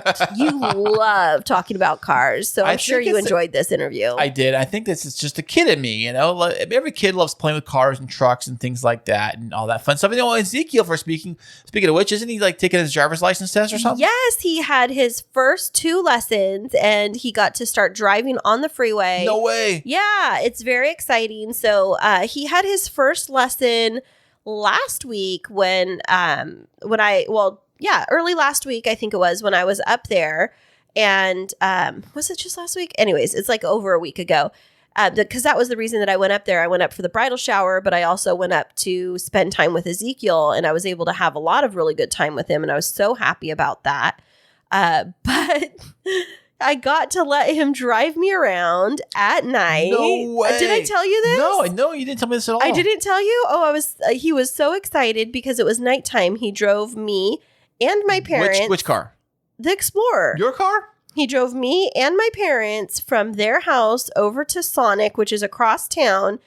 Speaker 4: talking about cars. So
Speaker 5: I
Speaker 4: I'm sure
Speaker 5: think
Speaker 4: you
Speaker 5: it's-
Speaker 4: enjoyed this interview.
Speaker 5: I did. I think this is just a kid in me, Every kid loves playing with cars and trucks and things like that and all that fun stuff. Ezekiel, speaking of which, isn't he like taking his driver's license test or something?
Speaker 4: Yes, he had his first 2 lessons and he got to start driving on the freeway.
Speaker 5: No way.
Speaker 4: Yeah, it's very exciting. So he had his first lesson last week early last week, I think it was, when I was up there. And was it just last week? Anyways, it's like over a week ago. Because that was the reason that I went up there. I went up for the bridal shower, but I also went up to spend time with Ezekiel, and I was able to have a lot of really good time with him, and I was so happy about that. But I got to let him drive me around at night.
Speaker 5: No way.
Speaker 4: Did I tell you this?
Speaker 5: No, you didn't tell me this at all.
Speaker 4: I didn't tell you? Oh, he was so excited because it was nighttime. He drove me and my parents.
Speaker 5: Which car?
Speaker 4: The Explorer.
Speaker 5: Your car?
Speaker 4: He drove me and my parents from their house over to Sonic, which is across town,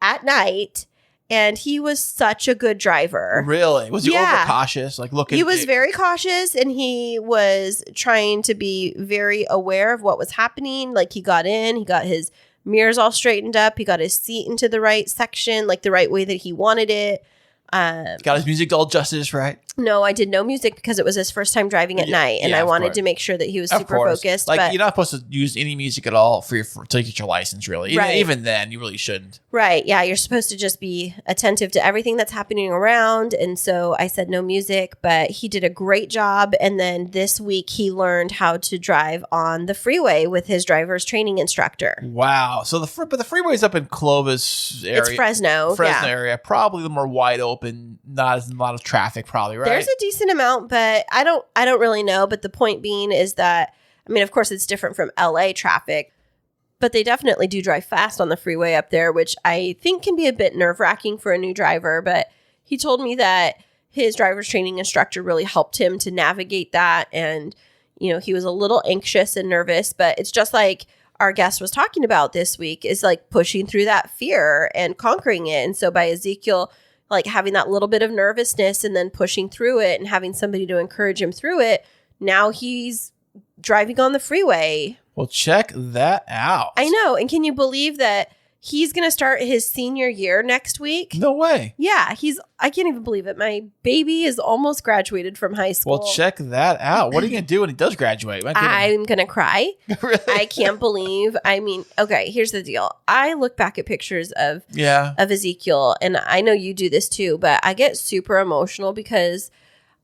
Speaker 4: at night. And he was such a good driver.
Speaker 5: Really? Was he
Speaker 4: Yeah.
Speaker 5: overcautious? Like looking?
Speaker 4: He was very cautious and he was trying to be very aware of what was happening. Like he got in, he got his mirrors all straightened up. He got his seat into the right section, like the right way that he wanted it.
Speaker 5: Got his music all adjusted, right?
Speaker 4: No, I did no music because it was his first time driving at night, and
Speaker 5: yeah,
Speaker 4: I
Speaker 5: of
Speaker 4: wanted
Speaker 5: course.
Speaker 4: to make sure that he was
Speaker 5: Of
Speaker 4: super
Speaker 5: course.
Speaker 4: focused.
Speaker 5: Like
Speaker 4: but
Speaker 5: you're not supposed to use any music at all till you get your license. Really,
Speaker 4: Right.
Speaker 5: even then, you really shouldn't.
Speaker 4: right, yeah, you're supposed to just be attentive to everything that's happening around. And so I said no music, but he did a great job. And then this week he learned how to drive on the freeway with his driver's training instructor.
Speaker 5: Wow. So the freeway's up in Clovis area.
Speaker 4: It's Fresno.
Speaker 5: Fresno
Speaker 4: Yeah.
Speaker 5: area, probably the more wide open, not as a lot of traffic, probably, right?
Speaker 4: There's a decent amount, but I don't really know. But the point being is that, I mean, of course, it's different from LA traffic, but they definitely do drive fast on the freeway up there, which I think can be a bit nerve-wracking for a new driver. But he told me that his driver's training instructor really helped him to navigate that. And, he was a little anxious and nervous, but it's just like our guest was talking about this week, is like pushing through that fear and conquering it. And so by Ezekiel, like having that little bit of nervousness and then pushing through it and having somebody to encourage him through it, now he's driving on the freeway.
Speaker 5: Well, check that out.
Speaker 4: I know. And can you believe that he's going to start his senior year next week?
Speaker 5: No way.
Speaker 4: Yeah, I can't even believe it. My baby is almost graduated from high school.
Speaker 5: Well, check that out. What are you going to do when he does graduate? My goodness.
Speaker 4: I'm going to cry.
Speaker 5: Really?
Speaker 4: I can't believe. I mean, okay, here's the deal. I look back at pictures of Ezekiel, and I know you do this too, but I get super emotional because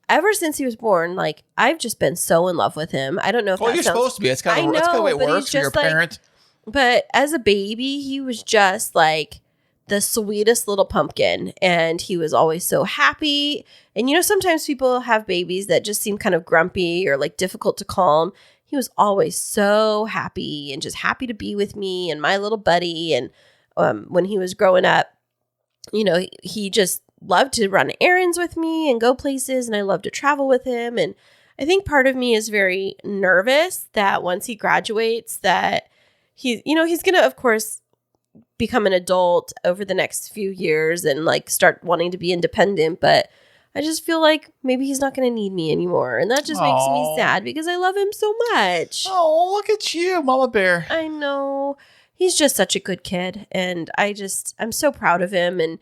Speaker 4: ever since he was born, like I've just been so in love with him. I don't know if
Speaker 5: Well,
Speaker 4: that
Speaker 5: you're
Speaker 4: sounds,
Speaker 5: supposed to be. It's kind
Speaker 4: I
Speaker 5: of that's kind of the way
Speaker 4: know,
Speaker 5: it
Speaker 4: but
Speaker 5: works
Speaker 4: he's
Speaker 5: for your
Speaker 4: just like-
Speaker 5: parent.
Speaker 4: But as a baby, he was just like the sweetest little pumpkin, and he was always so happy. And sometimes people have babies that just seem kind of grumpy or like difficult to calm. He was always so happy and just happy to be with me and my little buddy. And when he was growing up, he just loved to run errands with me and go places, and I love to travel with him. And I think part of me is very nervous that once he graduates that he's going to, of course, become an adult over the next few years and like start wanting to be independent. But I just feel like maybe he's not going to need me anymore. And that just makes me sad because I love him so much.
Speaker 5: Oh, look at you, Mama Bear.
Speaker 4: I know. He's just such a good kid. And I'm so proud of him. And,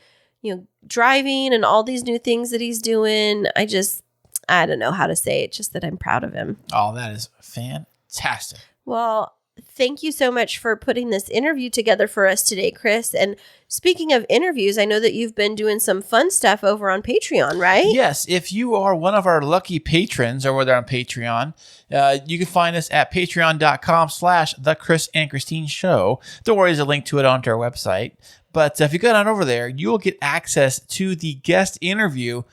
Speaker 4: driving and all these new things that he's doing. I don't know how to say it. Just that I'm proud of him.
Speaker 5: Oh, that is fantastic.
Speaker 4: Well, thank you so much for putting this interview together for us today, Kris. And speaking of interviews, I know that you've been doing some fun stuff over on Patreon, right?
Speaker 5: Yes. If you are one of our lucky patrons over there on Patreon, you can find us at patreon.com/The Kris and Kristine Show. Don't worry, there's a link to it onto our website. But if you go on over there, you will get access to the guest interview.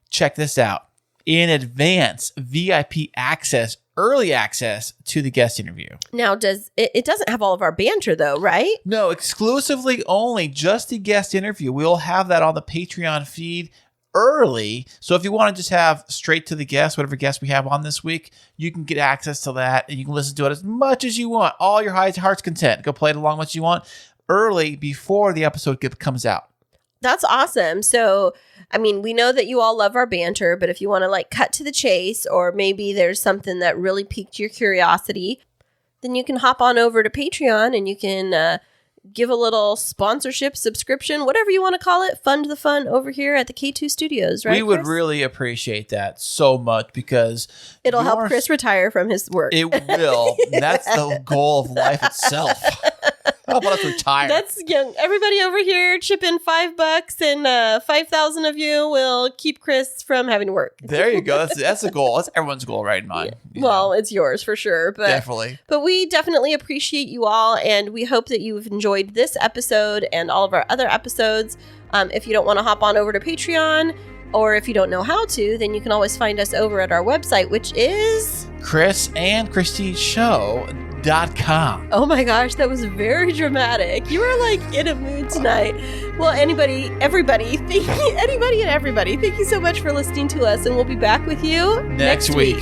Speaker 5: Check this out. In advance, VIP access, early access to the guest interview.
Speaker 4: Now, it doesn't have all of our banter though, right?
Speaker 5: No, exclusively only just the guest interview. We'll have that on the Patreon feed early. So if you want to just have straight to the guest, whatever guest we have on this week, you can get access to that and you can listen to it as much as you want. All your heart's content. Go play it along much you want early before the episode comes out.
Speaker 4: That's awesome. So, we know that you all love our banter, but if you want to like cut to the chase, or maybe there's something that really piqued your curiosity, then you can hop on over to Patreon and you can give a little sponsorship, subscription, whatever you want to call it, fund the fun over here at the K2 Studios, right?
Speaker 5: We would
Speaker 4: Kris?
Speaker 5: really appreciate that so much because
Speaker 4: it'll help Kris retire from his work.
Speaker 5: It will. That's the goal of life itself. How about us retire?
Speaker 4: That's young. Everybody over here chip in $5 and 5,000 of you will keep Kris from having to work.
Speaker 5: There you go. That's a goal. That's everyone's goal, right? In mine.
Speaker 4: Yeah. Well, it's yours for sure. But
Speaker 5: definitely.
Speaker 4: But we definitely appreciate you all, and we hope that you've enjoyed this episode and all of our other episodes. If you don't want to hop on over to Patreon, or if you don't know how to, then you can always find us over at our website, which is
Speaker 5: Kris and Kristine Show.com.
Speaker 4: Oh my gosh, that was very dramatic. You were like in a mood tonight. Well, anybody and everybody, thank you so much for listening to us, and we'll be back with you
Speaker 5: next week.